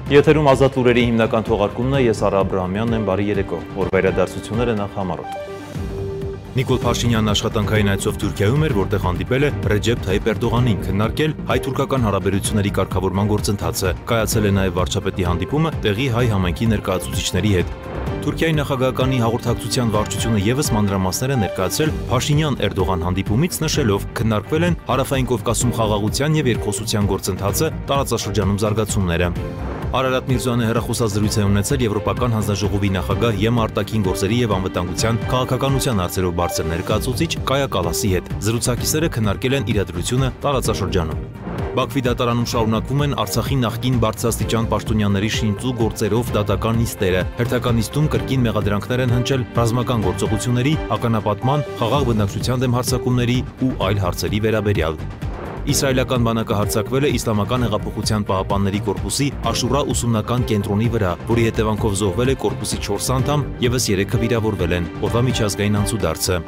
Եթերում ազատ լուրերի հիմնական թողարկումն է, ես Արա Աբրահամյանն եմ, բարի երեկո, օրվայրադարձությունները նախ համառոտ։ Նիկոլ Փաշինյանն աշխատանքային այցով Թուրքիայում էր, որտեղ հանդիպել է Ռեջեփ Թայիփ Էրդողանին, քննարկել հայ-թուրքական հարաբերությունների կարգավորման գործընթացը, կայացել է նաև վարչապետի հանդիպումը տեղի հայ համայնքի ներկայացուցիչների հետ։ Թուրքիայի նախագահականի հաղորդակցության վարչությունը ևս մանրամասներ է ներկայացրել Փաշինյան-Էրդողան հանդիպումից, նշելով քննարկվել են Հարավային Կովկասում խաղաղության եւ երկխոսության գործընթացը, տարածաշրջանում զարգացումները։ Արարատ Միրզոյանը հեռախոսազրույց է ունեցել Եվրոպական հանձնաժողովի նախագահ ԵՄ արտաքին գործերի եւ անվտանգության քաղաքականության հարցերով բարձր ներկայացուցիչ Կայա Կալասի հետ։ Զրուցակիցները քննարկել են իրադրությունը տարածաշրջանում։ Բաքվի դատարանում շարունակվում են Արցախի նախկին բարձրաստիճան պաշտոնյաների շինծու գործերով դատական նիստերը։ Հերթական նիստում կրկին մեղադրանքներ են հնչել ռազմական գործողությունների, ականապատման, խաղաղ բնակչության դեմ հարձակումների ու այլ հարցերի վերաբերյալ։ Իսրայելական բանակը հարձակվել է Իսլամական հեղափոխության պահապանների կորպուսի Աշուրա ուսումնական կենտրոնի վրա, որի հետևանքով զոհվել է կորպուսի 4 անդամ, ևս 3-ը վիրավորվել են։ Օրվա միջազգային անցուդարձը։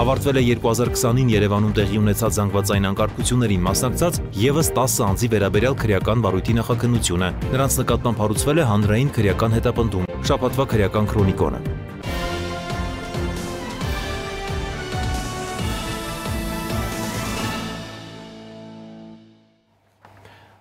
Ավարտվել է 2020-ին Երևանում տեղի ունեցած զանգվածային անկարգություններին մասնակցած ևս 10 անձի վերաբերյալ քրեական վարույթի նախաքննությունը։ Նրանց նկատմամբ հարուցվել է հանրային քրեական հետապնդում։ Շաբաթվա քրեական քրոնիկոնը։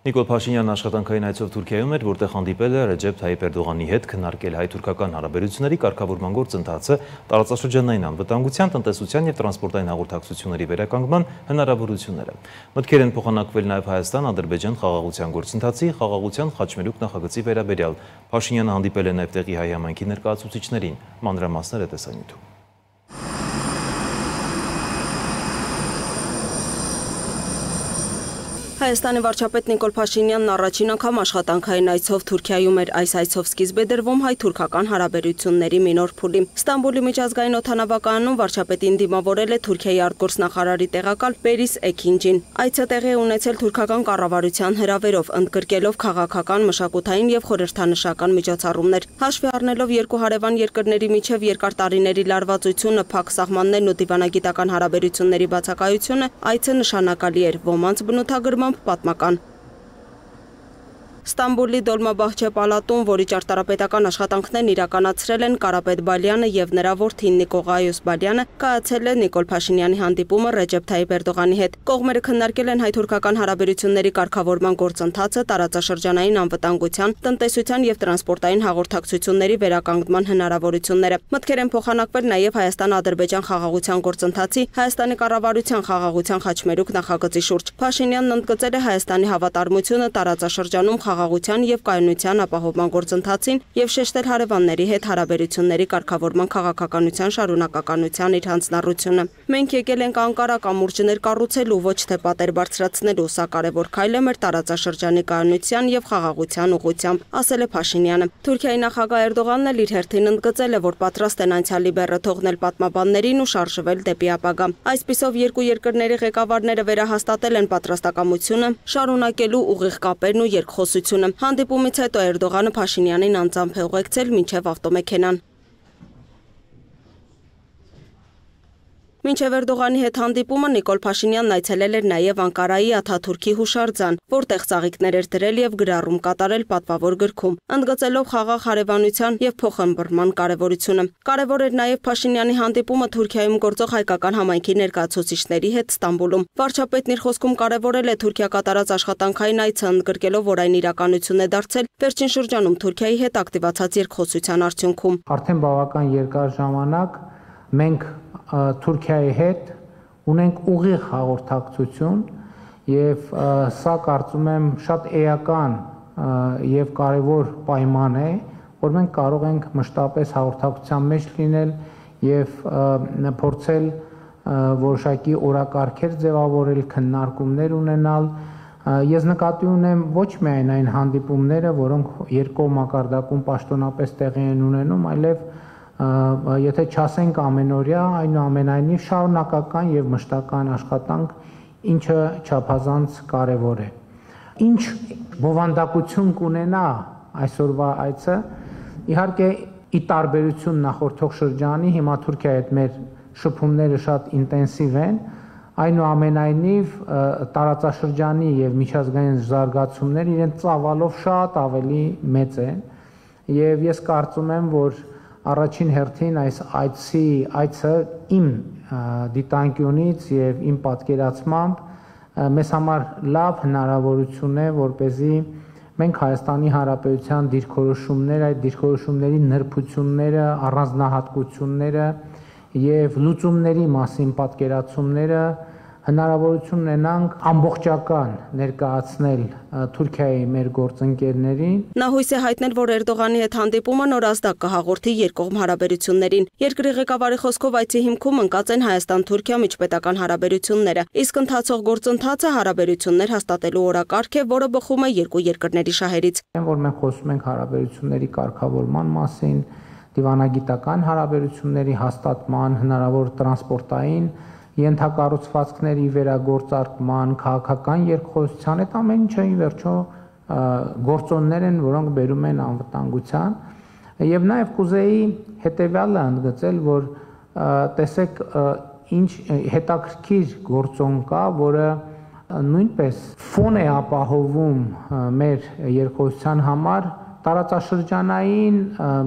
Նիկոլ Փաշինյանն աշխատանքային այցով Թուրքիայում էր, որտեղ հանդիպել է Ռեջեփ Թայիփ Էրդողանի հետ, քննարկել հայ-թուրքական հարաբերությունների կարգավորման գործընթացը, տարածաշրջանային անվտանգության, տնտեսության եւ տրանսպորտային հաղորդակցությունների վերականգնման հնարավորությունները։ Մտքեր են փոխանակվել նաև Հայաստան-Ադրբեջան խաղաղության գործընթացի, խաղաղության խաչմերուկ նախագծի վերաբերյալ։ Փաշինյանը հանդիպել է նաև տեղի հայ համայնքի ներկայացուցիչներին։ Մանրամասները տեսանյութում։ Հայաստանի վարչապետ Նիկոլ Փաշինյանն առաջին անգամ աշխատանքային այցով Թուրքիայում էր։ Այս այցով սկիզբ է դրվում հայ-թուրքական հարաբերությունների մի նոր փուլի։ Ստամբուլի միջազգային օդանավակայանում վարչապետին դիմավորել է Թուրքիայի արտգործնախարարի տեղակալ Պերիս Էքինջին։ Այցը տեղի ունեցել թուրքական կառավարության հրավերով, ընդգրկելով քաղաքական, մշակութային եւ խորհրդանշական միջոցառումներ։ Հաշվի առնելով երկու հարևան երկրների միջև երկար տարիների լարվածությունը, փակ սահմաններն ու դիվանագիտական հարաբերությունների բացակայությունը, այցը նշանակալի էր ոմանց բնութագրմամբ պատմական։ Ստամբուլի Դոլմաբահչե պալատում, որի ճարտարապետական աշխատանքներն իրականացրել են Կարապետ Բալյանը եւ նրա որդին Նիկողայոս Բալյանը, կայացել է Նիկոլ Փաշինյանի հանդիպումը Ռեջեփ Թայիփ Էրդողանի հետ։ Կողմերը քննարկել են հայ-թուրքական հարաբերությունների կարգավորման գործընթացը, տարածաշրջանային անվտանգության, տնտեսության եւ տրանսպորտային հաղորդակցությունների վերականգնման հնարավորությունները։ Մտքեր են փոխանակվել նաեւ Հայաստան-Ադրբեջան խաղաղության գործընթացի, Հայաստանի կառավարության խաղաղության խաչմերուկ նախագծի շուրջ։ Փաշինյանն ընդգծել է Հայաստանի հավատարմությունը տարածաշրջանում խաղաղության եւ կայունության ապահովման գործընթացին եւ շեշտել հարևանների հետ հարաբերությունների կարգավորման քաղաքականության շարունակականության իր հանձնառությունը։ Մենք եկել ենք Անկարա կամուրջներ կառուցելու, ոչ թե պատեր բարձրացնելու, սա կարևոր քայլ է մեր տարածաշրջանի կայունության եւ խաղաղության ուղղությամբ, ասել է Փաշինյանը։ Թուրքիայի նախագահ Էրդողանն էլ իր հերթին ընդգծել է, որ պատրաստ են անցյալի բեռը թողնել պատմաբաններին ու շարժվել դեպի ապագա։ Այսպիսով երկու երկրների ղեկավարները վերահաստատել են պատրաստակամությունը շարունակելու ուղիղ կապերն ու երկխոսությունը։ Հանդիպումից հետո Էրդողանը Փաշինյանին անձամբ է ուղեկցել մինչև ավտոմեքենան։ Մինչև Էրդողանի հետ հանդիպումը Նիկոլ Փաշինյանն այցելել էր նաև Անկարայի Աթաթուրքի հուշարձան, որտեղ ծաղիկներ էր դրել եւ գրառում կատարել պատվավոր գրքում, ընդգծելով խաղաղ հարևանության եւ փոխըմբռնման կարեւորությունը։ Կարևոր էր նաև Փաշինյանի հանդիպումը Թուրքիայում գործող հայկական համայնքի ներկայացուցիչների հետ Ստամբուլում։ Վարչապետն իր խոսքում կարևորել է Թուրքիա կատարած աշխատանքային այցը, ընդգրկելով, որ այն իրականություն է դարձել վերջին շրջանում Թուրքիայի հետ ակտիվացած երկխոսության արդյունքում։ Արդեն բավական երկար ժամանակ մենք Թուրքիայի հետ ունենք ուղիղ հաղորդակցություն եւ սա կարծում եմ շատ էական եւ կարեւոր պայման է, որ մենք կարող ենք մշտապես հաղորդակցության մեջ լինել եւ փորձել որոշակի օրակարգեր ձևավորել, քննարկումներ ունենալ։ Ես նկատի ունեմ ոչ միայն այն հանդիպումները, որոնք երկու մակարդակում պաշտոնապես տեղի են ունենում, այլև եթե չասենք ամենօրյա, այնուամենայնիվ շարունակական եւ մշտական աշխատանք, ինչը չափազանց կարեւոր է։ Ինչ բովանդակություն կունենա այսօրվա այցը, իհարկե ի տարբերություն նախորդող շրջանի, հիմա Թուրքիայի հետ մեր շփումները շատ ինտենսիվ են, այնուամենայնիվ տարածաշրջանի եւ միջազգային զարգացումները իրենց ծավալով շատ ավելի մեծ են եւ ես կարծում եմ, որ առաջին հերթին այս այցը իմ դիտանկյունից եւ իմ պատկերացմամբ մեզ համար լավ հնարավորություն է, որպեսզի մենք Հայաստանի Հանրապետության դիրքորոշումները, այդ դիրքորոշումների նրբությունները, առանձնահատկությունները եւ լուծումների մասին պատկերացումները հնարավորություն ունենանք ամբողջական ներկայացնել Թուրքիայի մեր գործընկերներին։ Նա հույս է հայտնել, որ Էրդողանի հետ հանդիպումը նոր ազդակ կհաղորդի երկկողմ հարաբերություններին։ Երկրի ղեկավարի խոսքով այցի հիմքում ընկած են Հայաստան-Թուրքիա միջպետական հարաբերությունները, իսկ ընթացող գործընթացը հարաբերություններ հաստատելու օրակարգ է, որը բխում է երկու երկրների շահերից։ Որ մենք խոսում ենք հարաբերությունների կարգավորման մասին, դիվանագիտական հարաբերությունների հաստատման, հնարավոր տրանսպորտային ենթակառուցվածքների վերագործարկման, քաղաքական երկխոսության, այդ ամեն ինչը ի վերջո գործոններ են, որոնք բերում են անվտանգության, եւ նաեւ կուզեի հետեւյալը ընդգծել, որ տեսեք ինչ հետաքրքիր գործոն կա, որը նույնպես ֆոն է ապահովում մեր երկխոսության համար տարածաշրջանային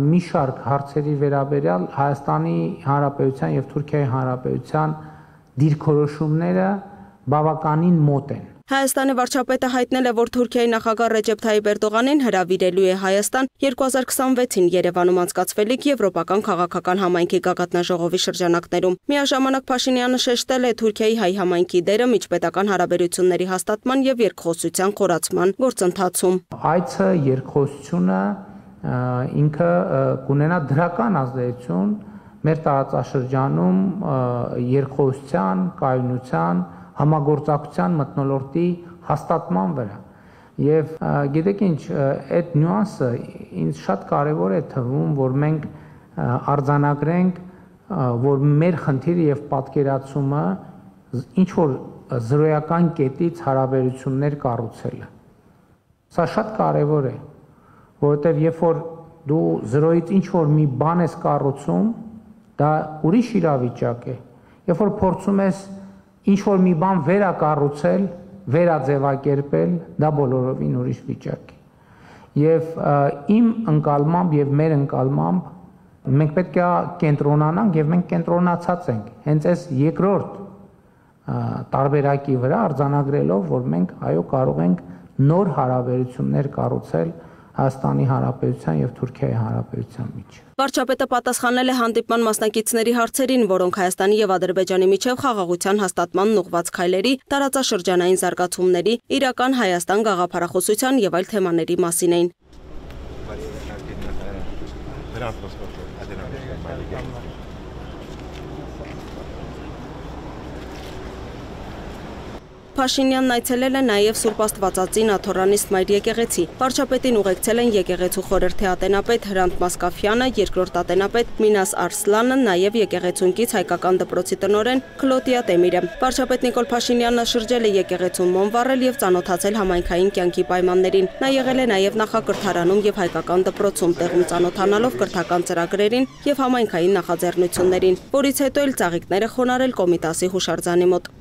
մի շարք հարցերի վերաբերյալ Հայաստանի Հանրապետության եւ Թուրքիայի Հանրապետության դիրքորոշումները բավականին մոտ են։ Հայաստանի վարչապետը հայտնել է, որ Թուրքիայի նախագահ Ռեջեփ Թայիփ Էրդողանին հրավիրելու է Հայաստան 2026-ին Երևանում անցկացվելիք Եվրոպական քաղաքական համայնքի գագաթնաժողովի շրջանակներում։ Միաժամանակ Փաշինյանը շեշտել է Թուրքիայի հայ համայնքի դերը միջպետական հարաբերությունների հաստատման եւ երկխոսության խորացման գործընթացում։ Այցը երկխոսությունը ինքը կունենա դրական ազդեցություն մեր տարածաշրջանում երկխոսության, կայունության, համագործակցության մթնոլորտի հաստատման վրա։ Եվ գիտեք ինչ, այդ նյուանսը ինձ շատ կարևոր է թվում, որ մենք արձանագրենք, որ մեր խնդիրը եւ պատկերացումը ինչ որ զրոյական կետից հարաբերություններ կառուցելը։ Սա շատ կարևոր է, որովհետեւ երբ որ դու զրոյից ինչ որ մի բան ես կառուցում, դա ուրիշ իրավիճակ է։ Երբ որ փորձում ես ինչ որ մի բան վերակառուցել, վերաձևակերպել, դա բոլորովին ուրիշ վիճակ է։ Եվ իմ ընկալմամբ եւ մեր ընկալմամբ մենք պետք է կենտրոնանանք եւ մենք կենտրոնացած ենք հենց այս երկրորդ տարբերակի վրա արձանագրելով, որ մենք այո կարող ենք նոր հարաբերություններ կառուցել Հայաստանի Հանրապետության եւ Թուրքիայի Հանրապետության միջեւ։ Վարչապետը պատասխանել է հանդիպման մասնակիցների հարցերին, որոնք Հայաստանի եւ Ադրբեջանի միջև խաղաղության հաստատման ուղղված քայլերի, տարածաշրջանային զարգացումների, իրական Հայաստան գաղափարախոսության եւ այլ թեմաների մասին էին։ Փաշինյանն այցելել է նաև Սուրբ Աստվածածին Աթոռանիստ Մայր եկեղեցի։ Վարչապետին ուղեկցել են եկեղեցու խորհրդի ատենապետ Հրանտ Մասկաֆյանը, երկրորդ ատենապետ Մինաս Արսլանը, նաև եկեղեցունքից հայկական դպրոցի տնօրեն Քլոդիա Տեմիրը։ Վարչապետ Նիկոլ Փաշինյանը շրջել է եկեղեցուն մոմ վառել եւ ծանոթացել համայնքային կյանքի պայմաններին։ Նա եղել է նաև նախակրթարանում եւ հայկական դպրոցում, տեղում ծանոթանալով կրթական ծրագրերին եւ համայնքային նախաձեռնություններին, որից հետո էլ ծաղիկները խոնարել Կոմիտասի հուշարձանի մոտ։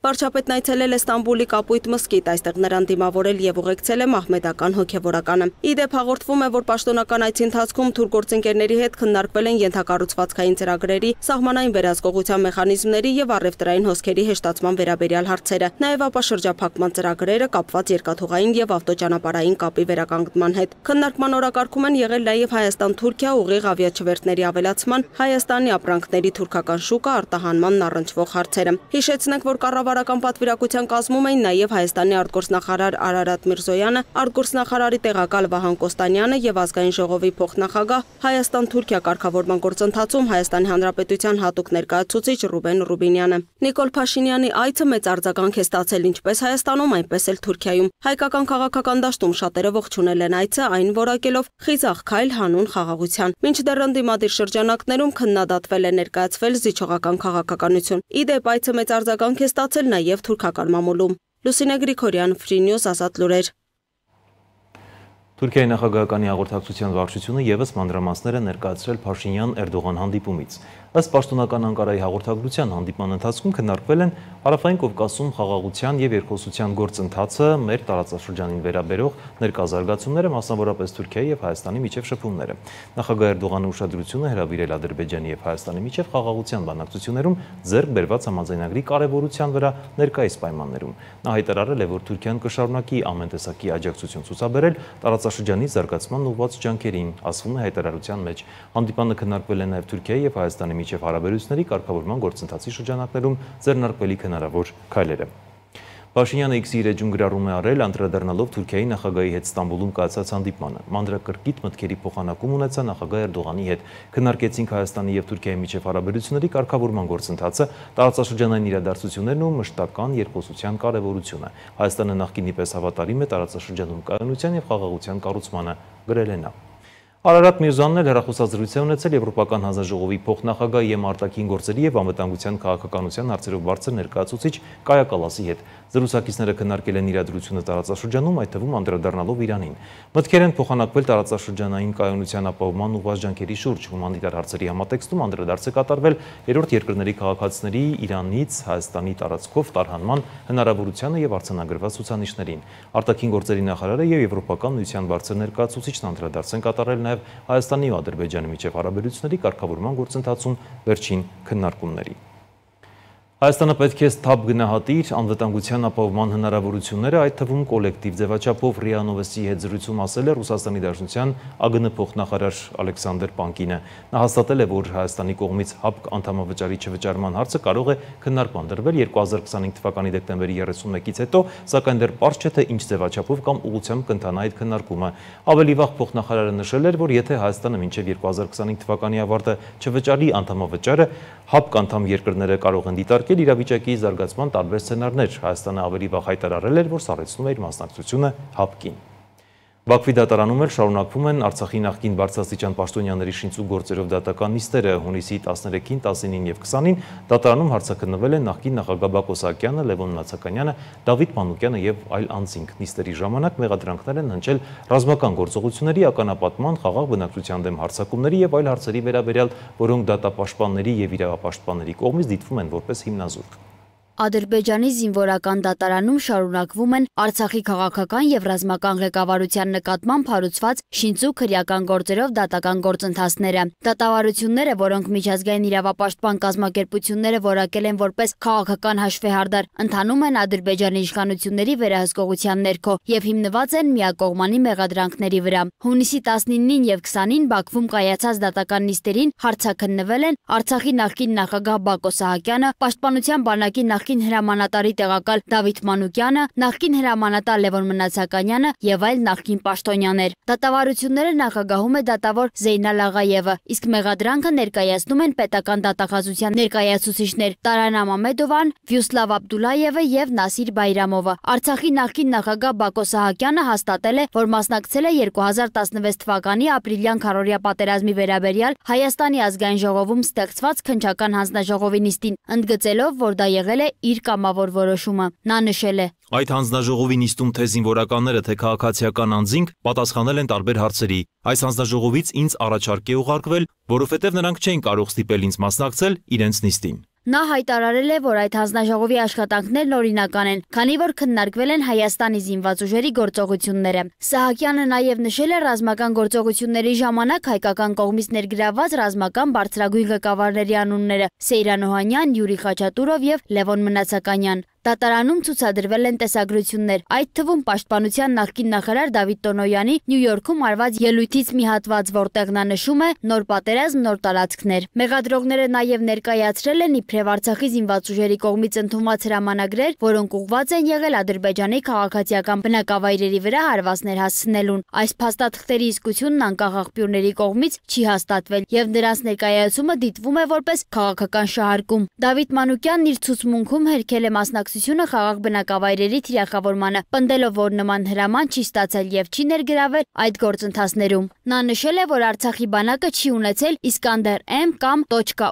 Վարչապետն այցելել է Ստամբուլի Կապույտ մզկիթ, այստեղ նրան դիմավորել եւ ուղեկցել է մահմեդական հոգեվորականը։ Իդեպ հաղորդվում է, որ պաշտոնական այցի ընթացքում թուրք գործընկերների հետ քննարկվել են ենթակառուցվածքային ծրագրերի, սահմանային վերահսկողության մեխանիզմների եւ առևտրային հոսքերի հեշտացման վերաբերյալ հարցերը, նաեւ ապաշրջափակման ծրագրերը կապված երկաթուղային եւ ավտոճանապարհային կապի վերականգնման հետ։ Քննարկման օրակարգում են եղել նաեւ Հայաստան-Թուրքիա ուղիղ ավիաչվերթների ավելացման, Հայաստանի ապրանքների թուրքական շուկա արտահանմանն առնչվող հարցերը։ Հիշեցնենք, որ կառավարական պատվիրակության կազմում էին նաև Հայաստանի արտգործնախարար Արարատ Միրզոյանը, արտգործնախարարի տեղակալ Վահան Կոստանյանը եւ ազգային ժողովի փոխնախագահ Հայաստան-Թուրքիա կարգավորման գործընթացում Հայաստանի Հանրապետության հատուկ ներկայացուցիչ Ռուբեն Ռուբինյանը։ Նիկոլ Փաշինյանի այցը մեծ արձագանք է ստացել ինչպես Հայաստանում, այնպես էլ Թուրքիայում։ Հայկական քաղաքական դաշտում շատերը ողջունել են այցը, այն որակելով խիզախ քայլ հանուն խաղաղության։ Մինչդեռ ընդդիմադիր շրջանակներում քննադատվել է ներկայացվել զիջողական քաղաքականություն։ Իդեպ այցը մեծ արձագանք է ստացել նաև թուրքական մամուլում։ Լուսինե Գրիգորյան, Free News, Ազատ լուրեր։ Թուրքիայի նախագահականի հաղորդակցության վարչությունը ևս մանրամասներ է ներկայացրել Փաշինյան-Էրդողան հանդիպումից։ Ըստ պաշտոնական Անկարայի հաղորդակցության հանդիպման ընթացքում քննարկվել են Հարավային Կովկասում խաղաղության եւ երկխոսության գործընթացը, մեր տարածաշրջանին վերաբերող ներկազարգացումները, մասնավորապես Թուրքիայի եւ Հայաստանի միջև շփումները։ Նախագահ Էրդողանը ուշադրությունը հրավիրել Ադրբեջանի եւ Հայաստանի միջև խաղաղության բանակցություններում ձեռք բերված համաձայնագրի կարեւորության վրա ներկայիս պայմաններում։ Նա հայտարարել է, որ Թուրքիան կշարունակի ամեն տեսակի աջակցություն ցուցաբերել տարածաշրջանի զարգացման ուղղված ջանքերին, ասվում է հայտարարության մեջ։ Հանդիպանը քննարկվել է նաև Թուրքիայի եւ Հայաստանի միջև հարաբերությունների կարգավորման գործընթացի շրջանակներում ձեռնարկվելիք հնարավոր քայլերը։ Փաշինյանը X-ի իր էջում գրառում է արել, անդրադառնալով Թուրքիայի նախագահի հետ Ստամբուլում կայացած հանդիպմանը։ Մանրակրկիտ մտքերի փոխանակում ունեցա նախագահ Էրդողանի հետ։ Քննարկեցինք Հայաստանի եւ Թուրքիայի միջև հարաբերությունների կարգավորման գործընթացը, տարածաշրջանային իրադարձություններն ու մշտական երկխոսության կարեւորությունը։ Հայաստանը նախկինի պես հավատարիմ է տարածաշրջանում կայունության եւ խաղաղության կառուցմանը, գրել է նա։ Արարատ Միրզանն էլ հեռախոսազրույց է ունեցել Եվրոպական հանձնաժողովի փոխնախագահի եւ արտաքին գործերի եւ անվտանգության քաղաքականության հարցերով բարձր ներկայացուցիչ Կայա Կալասի հետ։ Զրուցակիցները քննարկել են իրադրությունը տարածաշրջանում, այդ թվում անդրադառնալով Իրանին։ Մտքեր են փոխանակվել տարածաշրջանային կայունության ապահովման ուղղված ջանքերի շուրջ։ Հումանիտար հարցերի համատեքստում անդրադարձ է կատարվել երրորդ երկրների քաղաքացիների Իրանից Հայաստանի տարածքով տարհանման հնարավորությանը եւ արձանագրված ցուցանիշներին։ Արտաքին գործերի նախարարը եւ Եվրոպական միության բարձր ներկայացուցիչն անդրադարձ են կատարել նաև Հայաստանի ու Ադրբեջանի միջև հարաբերությունների կարգավորման գործընթացում վերջին քննարկումների։ Հայաստանը պետք է սթափ գնահատի իր անվտանգության ապահովման հնարավորությունները, այդ թվում կոլեկտիվ ձևաչափով ՌԻԱ Նովոստի հետ զրույցում ասել է Ռուսաստանի Դաշնության ԱԳՆ փոխնախարար Ալեքսանդր Պանկինը։ Նա հաստատել է, որ Հայաստանի կողմից ՀԱՊԿ անդամավճարի չվճարման հարցը կարող է քննարկման դրվել 2025 թվականի դեկտեմբերի 31-ից հետո, սակայն դեռ պարզ չէ, թե ինչ ձևաչափով կամ ուղղությամբ կընթանա այդ քննարկումը։ Ավելի վաղ փոխնախարարը նշել էր, որ եթե Հայաստանը մինչև 2025 թվականի ավարտը չվճարի անդամավճարը, ՀԱՊԿ անդամ երկրները կարող են դիտարկել իրավիճակի զարգացման տարբեր սցենարներ։ Հայաստանը ավելի վաղ հայտարարել էր, որ սառեցնում է իր մասնակցությունը ՀԱՊԿ-ին։ Բաքվի դատարանում էլ շարունակվում են Արցախի նախկին բարձրաստիճան պաշտոնյաների շինծու գործերով դատական նիստերը։ Հունիսի 13-ին, 19-ին եւ 20-ին դատարանում հարցաքննվել են նախկին նախագահ Բակո Սահակյանը, Լևոն Նացականյանը, Դավիթ Մանուկյանը եւ այլ անձինք։ Նիստերի ժամանակ մեղադրանքներ են հնչել ռազմական գործողությունների, ականապատման, խաղաղ բնակչության դեմ հարձակումների եւ այլ հարցերի վերաբերյալ, որոնք դատապաշտպանների եւ իրավապաշտպանների կողմից դիտվում են որպես հիմնազուրկ։ Ադրբեջանի զինվորական դատարանում շարունակվում են Արցախի քաղաքական եւ ռազմական ղեկավարության նկատմամբ հարուցված շինծու քրեական գործերով դատական գործընթացները։ Դատավարությունները, որոնք միջազգային իրավապաշտպան կազմակերպությունները որակել են որպես քաղաքական հաշվեհարդար, ընթանում են Ադրբեջանի իշխանությունների վերահսկողության ներքո եւ հիմնված են միակողմանի մեղադրանքների վրա։ Հունիսի 19-ին եւ 20-ին Բաքվում կայացած դատական նիստերին հարցաքննվել են Արցախի նախկին նախագահ Բակո Սահակյանը, Պաշտպանության բանակի նախկին հրամանատարի տեղակալ Դավիթ Մանուկյանը, նախկին հրամանատար Լևոն Մնացականյանը եւ այլ նախկին պաշտոնյաներ։ Դատավարությունները նախագահում է դատավոր Զեյնալ Աղայևը, իսկ մեղադրանքը ներկայացնում են պետական դատախազության ներկայացուցիչներ Տարան Ամամեդովան, Վյուսլավ Աբդուլայևը եւ Նասիր Բայրամովը։ Արցախի նախկին նախագահ Բակո Սահակյանը հաստատել է, որ մասնակցել է 2016 թվականի ապրիլյան քառօրյա պատերազմի վերաբերյալ Հայաստանի ազգային ժողովում ստեղծված քննչական հանձնաժողովի նիստին, ընդգծելով, որ դա եղել է իր կամավոր որոշումը։ Նա նշել է. Այդ հանձնաժողովի նիստում թե զինվորականները, թե քաղաքացիական անձինք պատասխանել են տարբեր հարցերի։ Այս հանձնաժողովից ինձ առաջարկ է ուղարկվել, որովհետև նրանք չէին կարող ստիպել ինձ մասնակցել իրենց նիստին։ Նա հայտարարել է, որ այդ հանձնաժողովի աշխատանքներն օրինական են, քանի որ քննարկվել են Հայաստանի զինված ուժերի գործողությունները։ Սահակյանը նաև նշել է ռազմական գործողությունների ժամանակ հայկական կողմից ներգրավված ռազմական բարձրագույն ղեկավարների անունները՝ Սեյրան Օհանյան, Յուրի Խաչատուրով եւ Լևոն Մնացականյան։ Դատարանում ցուցադրվել են տեսագրություններ, այդ թվում պաշտպանության նախկին նախարար Դավիթ Տոնոյանի Նյու Յորքում արված ելույթից մի հատված, որտեղ նա նշում է նոր պատերազմ, նոր տարածքներ։ Մեղադրողները նաև ներկայացրել են իբրև Արցախի զինված ուժերի կողմից ընդունված հրամանագրեր, որոնք ուղղված են եղել Ադրբեջանի քաղաքացիական բնակավայրերի վրա հարվածներ հասցնելուն։ Այս փաստաթղթերի իսկությունն անկախ աղբյուրների կողմից չի հաստատվել եւ նրանց ներկայացումը դիտվում է որպես քաղաքական շահարկում։ Դավիթ Մանուկյանն իր ցուցմունքում հերքել է մասնակցություն մասնակցությունը խաղաղ բնակավայրերի թիրախավորմանը, պնդելով, որ նման հրաման չի ստացել եւ չի ներգրավել այդ գործընթացներում։ Նա նշել է, որ Արցախի բանակը չի ունեցել Իսկանդեր-M կամ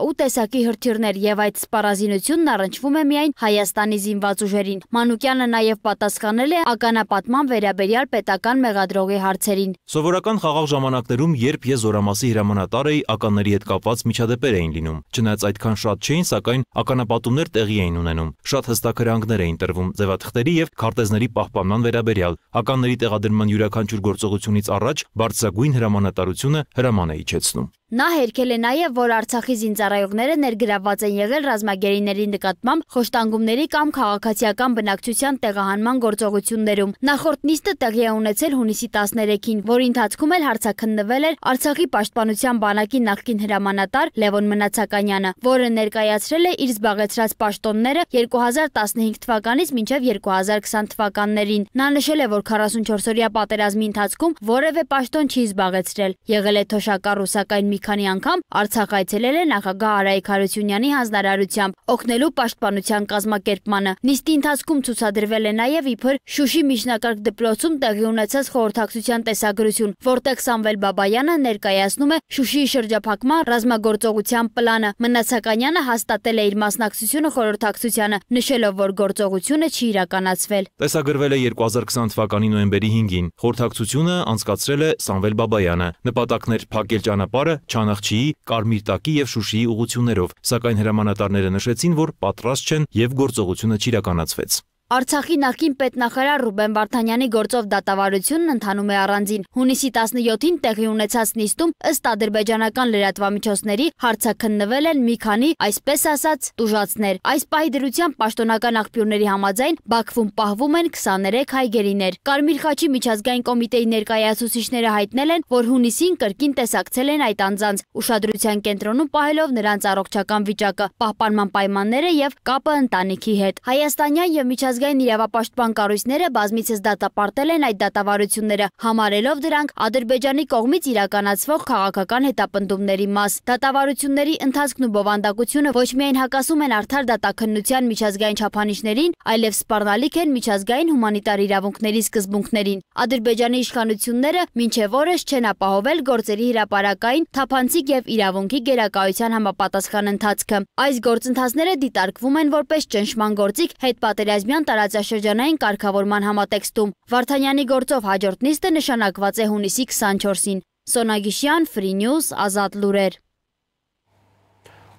.U տեսակի հրթիռներ եւ այդ սպառազինությունն առնչվում է միայն Հայաստանի զինված ուժերին։ Մանուկյանը նաեւ պատասխանել է ականապատման վերաբերյալ պետական մեղադրողի հարցերին։ Սովորական խաղաղ ժամանակներում, երբ ես զորամասի հրամանատար էի, ականների հետ կապված միջադեպեր էին լինում։ Չնայած այդքան շատ չէին, սակայն ականապատումներ տեղի էին ունենում։ Շատ հստակ հրահանգներ էին տրվում ձևաթղթերի եւ քարտեզների պահպանման վերաբերյալ։ Ականների տեղադրման յուրաքանչյուր գործողությունից առաջ բարձրագույն հրամանատարությունը հրաման է իջեցնում։ Նա հերքել է նաև, որ Արցախի զինծառայողները ներգրավված են եղել ռազմագերիների նկատմամբ խոշտանգումների կամ քաղաքացիական բնակչության տեղահանման գործողություններում։ Նախորդ նիստը տեղի է ունեցել հունիսի 13-ին, որի ընթացքում էլ հարցաքննվել էր Արցախի պաշտպանության բանակի նախկին հրամանատար Լևոն Մնացականյանը, որը ներկայացրել է իր զբաղեցրած պաշտոնները 2015 թվականից մինչև 2020 թվականներին։ Նա նշել է, որ 44-օրյա պատերազմի ընթացքում որևէ պաշտոն չի զբաղեցրել, եղել է թոշակառու, սակայն մի քանի անգամ Արցախ այցելել է նախագահ Արայիկ Հարությունյանի հանձնարարությամբ, օգնելու պաշտպանության կազմակերպմանը։ Նիստի ընթացքում ցուցադրվել է նաև իբր Շուշի միջնակարգ դպրոցում տեղի ունեցած խորհրդակցության տեսագրություն, որտեղ Սամվել Բաբայանը ներկայացնում է Շուշիի շրջափակման ռազմագործողության պլանը։ Մնացականյանը հաստատել է իր մասնակցությունը խորհրդակցությանը, նշելով, որ գործողությունը չի իրականացվել։ Տեսագրվել է 2020 թվականի նոյեմբերի 5-ին։ Խորհրդակցությունը անցկացրել է Սամվել Բաբայանը։ Նպատակներ փակել ճանապարհը Չանախչիի, Կարմիր տակի եւ Շուշիի ուղղություններով, սակայն հրամանատարները նշեցին, որ պատրաստ չեն եւ գործողությունը չիրականացվեց։ Արցախի նախկին պետնախարար Ռուբեն Վարդանյանի գործով դատավարությունն ընթանում է առանձին։ Հունիսի 17-ին տեղի ունեցած նիստում ըստ ադրբեջանական լրատվամիջոցների հարցաքննվել են մի քանի, այսպես ասած, տուժածներ։ Այս պահի դրությամբ պաշտոնական աղբյուրների համաձայն Բաքվում պահվում են 23 հայ գերիներ։ Կարմիր խաչի միջազգային կոմիտեի ներկայացուցիչները հայտնել են, որ հունիսին կրկին տեսակցել են այդ անձանց, ուշադրության կենտրոնում պահելով նրանց առողջական վիճակը, պահպանման պայմանները եւ կապը ընտանիքի հետ։ Հայաստանյան եւ միջազգային իրավապաշտպան կառույցները բազմիցս դատապարտել են այդ դատավարությունները, համարելով դրանք Ադրբեջանի կողմից իրականացվող քաղաքական հետապնդումների մաս։ Դատավարությունների ընթացքն ու բովանդակությունը ոչ միայն հակասում են արդար դատաքննության միջազգային չափանիշներին, այլև սպառնալիք են միջազգային հումանիտար իրավունքների սկզբունքներին։ Ադրբեջանի իշխանությունները մինչև օրս չեն ապահովել գործերի հրապարակային, թափանցիկ եւ իրավունքի գերակայության համապատասխան ընթացքը։ Այս գործընթացները դիտարկվում են որպես ճնշման գործիք հետպատերազմյան տարածաշրջանային կարգավորման համատեքստում։ Վարդանյանի գործով հաջորդ նիստը նշանակված է հունիսի 24-ին։ Սոնա Գիշյան, Free News, Ազատ լուրեր։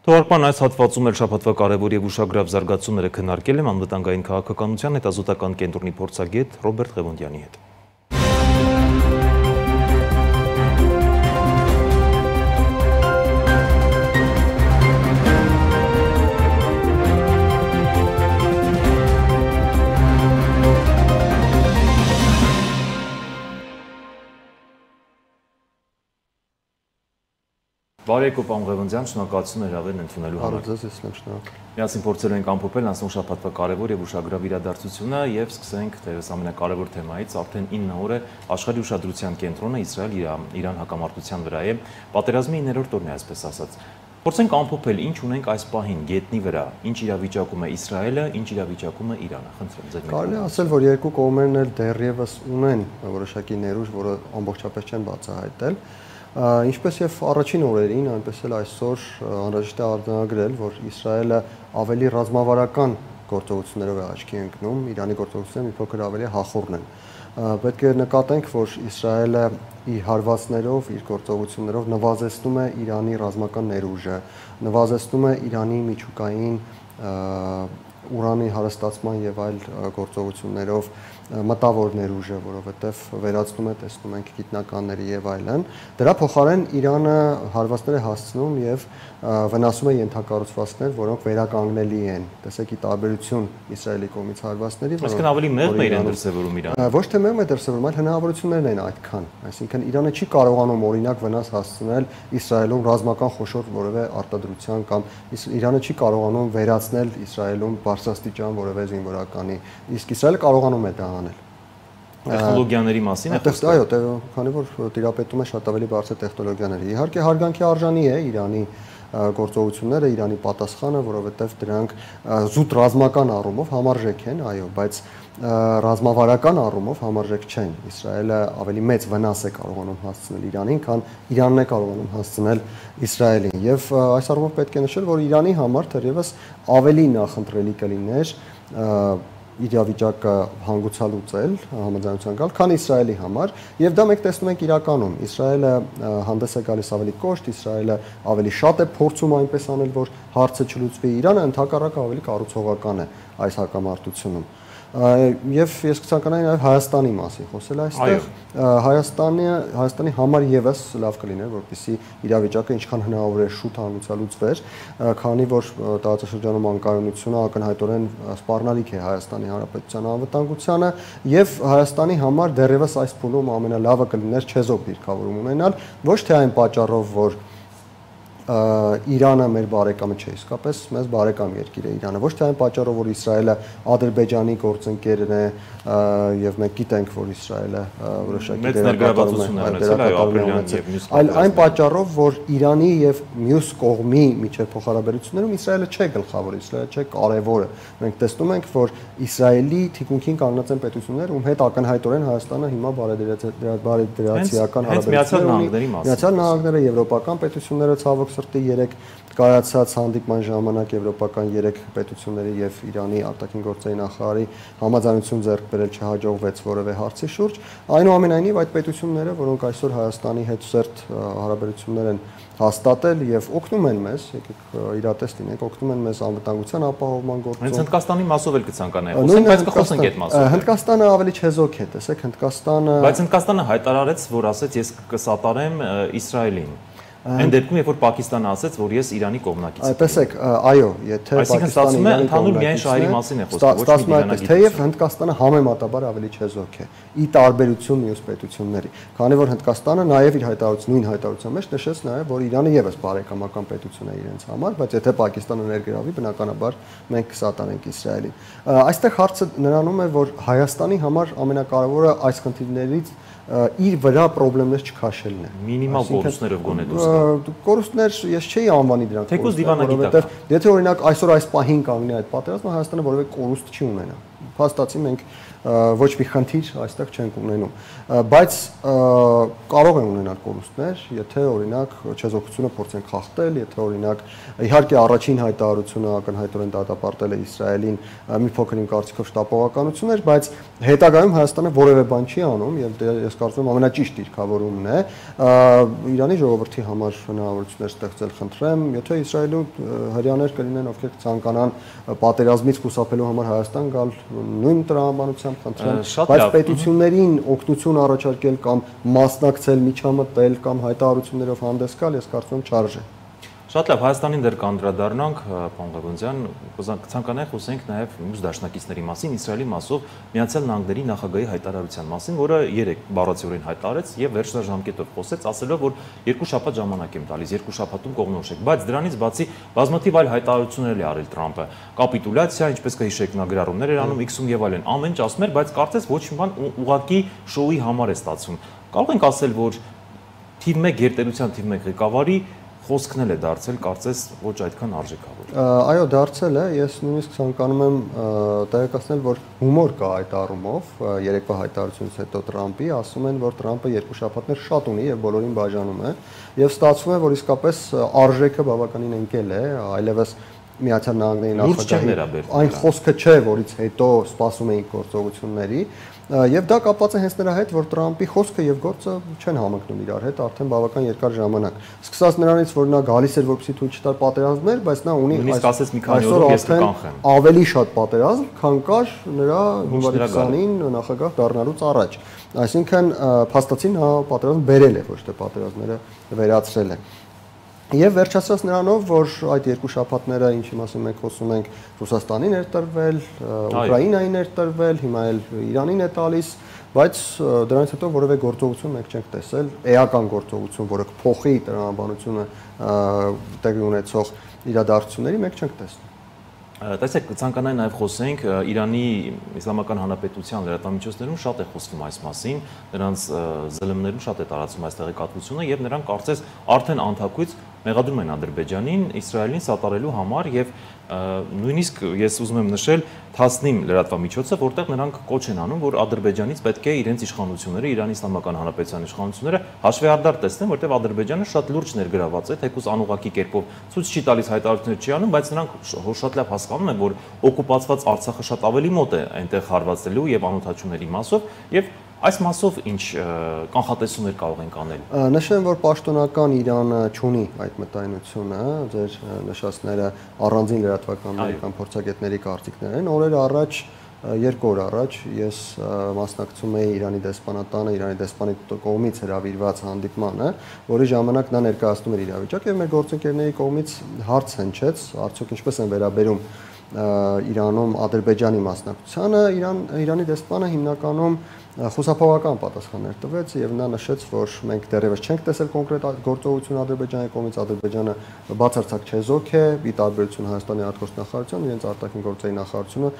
Թողարկման այս հատվածում էլ շաբաթվա կարևոր եւ ուշագրավ զարգացումները քննարկել եմ անվտանգային քաղաքականության հետազոտական կենտրոնի փորձագետ Ռոբերտ Ղևոնդյանի հետ։ Բարեկո պարոն Ղևոնդյան, շնորհակալություն հրավերն ընդունելու համար։ Միասին փորձելու ենք ամփոփել անցնող շաբաթվա կարևոր եւ ուշագրավ իրադարձությունը եւ սկսենք թերևս ամենակարևոր թեմայից, արդեն 9 օր է աշխարհի ուշադրության կենտրոնը Իսրայել-Իրան հակամարտության վրա է, պատերազմի 9-րդ օրն է, այսպես ասած։ Փորձենք ամփոփել ինչ ունենք այս պահին գետնի վրա, ինչ իրավիճակում է Իսրայելը, ինչ իրավիճակում է Իրանը։ Խնդրեմ ձեր Կարելի է ասել, որ երկու կողմերն էլ դեռևս ունեն որոշակի ներուժ, որը ամբողջապես չեն բացահայտել։ Ինչպես եւ առաջին օրերին, այնպես էլ այսօր անհրաժեշտ է արձանագրել, որ Իսրայելը ավելի ռազմավարական գործողություններով է աչքի ընկնում, Իրանի գործողությունները մի փոքր ավելի հախուռն են։ Պետք է նկատենք, որ Իսրայելը իր հարվածներով, իր գործողություններով նվազեցնում է Իրանի ռազմական ներուժը, նվազեցնում է Իրանի միջուկային ուրանի հարստացման եւ այլ գործողություններով մտավոր ներուժը, որովհետեւ վերացնում է, տեսնում ենք գիտնականների եւ այլն։ Դրա փոխարեն Իրանը հարվածներ է հասցնում եւ վնասում է ենթակառուցվածքներ, որոնք վերականգնելի են։ Տեսեք, ի տարբերություն Իսրայելի կողմից հարվածների, որոնք ավելի մեղմ է իրեն դրսևորում Իրանը։ Ոչ թե մեղմ է դրսևորում, այլ հնարավորություններն են այդքան։ Այսինքն Իրանը չի կարողանում օրինակ վնաս հասցնել Իսրայելում ռազմական խոշոր որևէ արտադրության կամ Իրանը չի կարողանում վերացնել Իսրայելում բարձրաստիճան որևէ զինվորականի, իսկ Իսրայելը կարողանում է դա անել։ Տեխնոլոգիաների մասին է խոսքը։ Այո, քանի որ տիրապետում է շատ ավելի բարձր տեխնոլոգիաների։ Իհարկե հարգանքի արժանի է Իրանի գործողությունները, Իրանի պատասխանը, որովհետև դրանք զուտ ռազմական առումով համարժեք են, այո, բայց ռազմավարական առումով համարժեք չեն։ Իսրայելը ավելի մեծ վնաս է կարողանում հասցնել Իրանին, քան Իրանն է կարողանում հասցնել Իսրայելին։ Եվ այս առումով պետք է նշել, որ Իրանի համար թերևս ավելի նախընտրելի կլիներ իրավիճակը հանգուցալուծել, համաձայնության գալ, քան Իսրայելի համար, եւ դա մենք տեսնում ենք իրականում։ Իսրայելը հանդես է գալիս ավելի կոշտ, Իսրայելը ավելի շատ է փորձում այնպես անել, որ հարցը չլուծվի, Իրանը ընդհակառակը ավելի կառուցողական է այս հակամարտությունում։ Եվ ես կցանկանայի նաև Հայաստանի մասին խոսել այստեղ։ Հայաստանի համար եւս լավ կլիներ, որպեսզի իրավիճակը ինչքան հնարավոր է շուտ հանգուցալուծվեր, քանի որ տարածաշրջանում անկայունությունը ակնհայտորեն սպառնալիք է Հայաստանի Հանրապետության անվտանգությանը, եւ Հայաստանի համար դեռևս այս փուլում ամենալավը կլիներ չեզոք դիրքավորում ունենալ, ոչ թե այն պատճառով, որ Իրանը մեր բարեկամը չէ, իսկապես մեզ բարեկամ երկիր է Իրանը, ոչ թե այն պատճառով, որ Իսրայելը Ադրբեջանի գործընկերն է եւ մենք գիտենք, որ Իսրայելը որոշակի դերակատարություն է, այլ այն պատճառով, որ Իրանի եւ մյուս կողմի միջև փոխհարաբերություններում Իսրայելը չէ գլխավորը, Իսրայելը չէ կարևորը։ Մենք տեսնում ենք, որ Իսրայելի թիկունքին կանգնած են պետություններ, ում հետ ակնհայտորեն Հայաստանը հիմա բարեդրացիական հարաբերություններ ունի։ Միացյալ Նահանգները, եվրոպական պետությունները ցավոք սրտի երեք կայացած հանդիպման ժամանակ եվրոպական 3 պետությունների եւ Իրանի արտաքին գործերի նախարարի համաձայնություն ձեռք բերել չհաջողվեց որևէ հարցի շուրջ։ Այնուամենայնիվ այդ պետությունները, որոնք այսօր Հայաստանի հետ սերտ հարաբերություններ են հաստատել եւ օգնում են մեզ, եկեք իրատեստ լինենք, օգնում են մեզ անվտանգության ապահովման գործում։ Հենց Հնդկաստանի մասով էլ կցանկանայի խոսենք, բայց կխոսենք այդ մասով։ Հնդկաստանը ավելի չեզոք է, տեսեք, Հնդկաստանը։ Բայց Հնդկաստանը հայտարարեց, որ ասեց ես կսատարեմ Իսրայելին։ Այն դեպքում, երբ որ Պակիստանը ասեց, որ ես Իրանի կողմնակից եմ։ Տեսեք, այո, եթե Պակիստանը ընդհանուր միայն շահերի մասին է խոսքը, ոչ մի դիվանագիտություն։ Թեև Հնդկաստանը համեմատաբար ավելի չեզոք է, ի տարբերություն մյուս պետությունների, քանի որ Հնդկաստանը նաև իր նույն հայտարարության մեջ նշեց նաև, որ Իրանը եւս բարեկամական պետություն է իրենց համար, բայց եթե Պակիստանը ներգրավի, բնականաբար մենք կսատարենք Իսրայելին։ Այստեղ հարցը նրանում է, որ Հայաստանի համար ամենակարևորը այս խնդիրներից իր վրա խնդիրներ չքաշելն է։ Մինիմալ կորուստներով գոնե դուրս գա։ Կորուստներ ես չէի անվանի դրանք։ Թեկուզ դիվանագիտական։ Եթե օրինակ այսօր այս պահին կանգնի այդ պատերազմը, Հայաստանը որևէ կորուստ չի ունենա։ Փաստացի մենք ոչ մի խնդիր այստեղ չենք ունենում, բայց կարող են ունենալ կորուստներ, եթե օրինակ չեզոքությունը փորձեն խախտել, եթե օրինակ իհարկե առաջին հայտարարությունը ակնհայտորեն դատապարտել է Իսրայելին մի փոքր իմ կարծիքով շտապողականություններ, բայց հետագայում Հայաստանը որևէ բան չի անում եւ ես կարծում եմ ամենաճիշտ դիրքավորումն է Իրանի ժողովրդի համար հնարավորություններ ստեղծել, խնդրեմ, եթե Իսրայելում հрьяաներ կլինեն, ովքեր կցանկանան պատերազմից խուսափելու համար Հայաստան գալ նույն տրամաբանությամբ խնդրեմ, բայց պետություններին օգնություն առաջարկել կամ մասնակցել, միջամտել կամ հայտարարություններով հանդես գալ, ես կարծում եմ չարժե։ Շատ լավ, Հայաստանին դեռ կանդրադառնանք, պարոն Ղևոնդյան, կցանկանայի խոսենք նաև մյուս դաշնակիցների մասին, Իսրայելի մասով Միացյալ Նահանգների նախագահի հայտարարության մասին, որը 3 բառացիորեն հայտարարեց եւ վերջնաժամկետով խոսեց, ասելով, որ 2 շաբաթ ժամանակ եմ տալիս, 2 շաբաթում կողմնորոշեք, բայց դրանից բացի բազմաթիվ այլ հայտարարություններ է արել Թրամփը, կապիտուլյացիա, ինչպես կհիշեք, նա գրառումներ էր անում X-ում եւ այլն, ամեն ինչ ասում էր, բայց կարծես ոչ մի բան ուղղակի շոուի համար է ստացվում։ Կարող ենք ասել, որ թիվ 1 գերտերության թիվ 1 ղեկավարի խոսքն էլ է դարձել, կարծես ոչ այդքան արժեքավոր։ Այո, դարձել է, ես նույնիսկ ցանկանում եմ տեղեկացնել, որ հումոր կա այդ առումով, երեկվա հայտարարությունից հետո Թրամփի, ասում են, որ Թրամփը 2 շաբաթներ շատ ունի եւ բոլորին բաժանում է, եւ ստացվում է, որ իսկապես արժեքը բավականին ընկել է, այլևս Միացյալ Նահանգների նախագահի այն խոսքը չէ, որից հետո սպասում էին գործողությունների, եւ դա կապված է հենց նրա հետ, որ Թրամփի խոսքը եւ գործը չեն համընկնում իրար հետ արդեն բավական երկար ժամանակ։ Սկսած նրանից, որ նա գալիս էր, որպեսզի թույլ չտար պատերազմներ, բայց նա ունի այսօր ավելի շատ պատերազմ, քան կար նրա հունվարի 20-ին նախագահ դառնալուց առաջ։ Այսինքն փաստացին նա պատերազմ բերել է, ոչ թե պատերազմները վերացրել է։ Եվ վերջացրած նրանով, որ այդ 2 շաբաթները, ինչի մասին մենք խոսում ենք, Ռուսաստանին էր տրվել, Ուկրաինային էր տրվել, հիմա էլ Իրանին է տալիս, բայց դրանից հետո որևէ գործողություն մենք չենք տեսել, էական գործողություն, որը կփոխի տրամաբանությունը տեղի ունեցող իրադարձությունների մենք չենք տեսնում։ Տեսեք, ցանկանայի նաև խոսենք Իրանի Իսլամական Հանրապետության լրատվամիջոցներում շատ է խոսվում այս մասին, նրանց ԶԼՄ-ներում շատ է տարածվում այս տեղեկատվությունը եւ նրանք կարծես արդեն անթակույց մեղադրում են Ադրբեջանին Իսրայելին սատարելու համար եւ նույնիսկ ես ուզում եմ նշել Թասնիմ լրատվամիջոցը, որտեղ նրանք կոչ են անում, որ Ադրբեջանից պետք է իրենց իշխանությունները, Իրանի Իսլամական Հանրապետության իշխանությունները հաշվեհարդար տեսնեն, որտեղ Ադրբեջանը շատ լուրջ ներգրաված է, թեկուզ անուղղակի կերպով ցույց չի տալիս, հայտարարություններ չի անում, բայց նրանք շատ լավ հասկանում են, որ օկուպացված Արցախը շատ ավելի մոտ է այնտեղ հարվածելու եւ անօթաչուների մասով եւ այս մասով ինչ կանխատեսումներ կարող ենք անել։ Նշեմ, որ պաշտոնական Իրանը չունի այդ մտայնությունը, ձեր նշածները առանձին լրատվականների կամ փորձագետների կարծիքներ են։ Օրեր առաջ, 2 օր առաջ ես մասնակցում էի Իրանի դեսպանատանը, Իրանի դեսպանի կողմից հրավիրված հանդիպմանը, որի ժամանակ նա ներկայացնում էր իրավիճակը եւ մեր գործընկերների կողմից հարց հնչեց, արդյոք ինչպես են վերաբերում Իրանում Ադրբեջանի մասնակցությանը, Իրանի դեսպանը հիմնականում խուսափողական պատասխաններ տվեց եւ նա նշեց, որ մենք դեռևս չենք տեսել կոնկրետ գործողություն Ադրբեջանի կողմից, Ադրբեջանը բացարձակ չեզոք է, ի տարբերություն Հայաստանի արտգործնախարարության, իրենց արտաքին գործերի նախարարությունը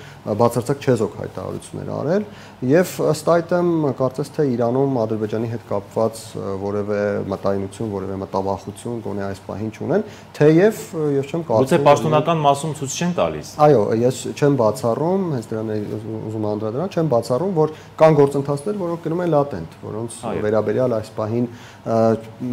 բացարձակ չեզոք հայտարարություններ արել եւ ըստ այդմ կարծես թե Իրանում Ադրբեջանի հետ կապված որևէ մտայնություն, որևէ մտավախություն գոնե այս պահին չունեն, թեև ես չեմ կարծում Գուցե պաշտոնական մասում ցույց չեն տալիս։ Այո, ես չեմ բացառում, հենց դրան ուզում անդրադառնալ, չեմ բացառում, որ կան գործընթացներ, որոնք գնում են լատենտ, որոնց վերաբերյալ այս պահին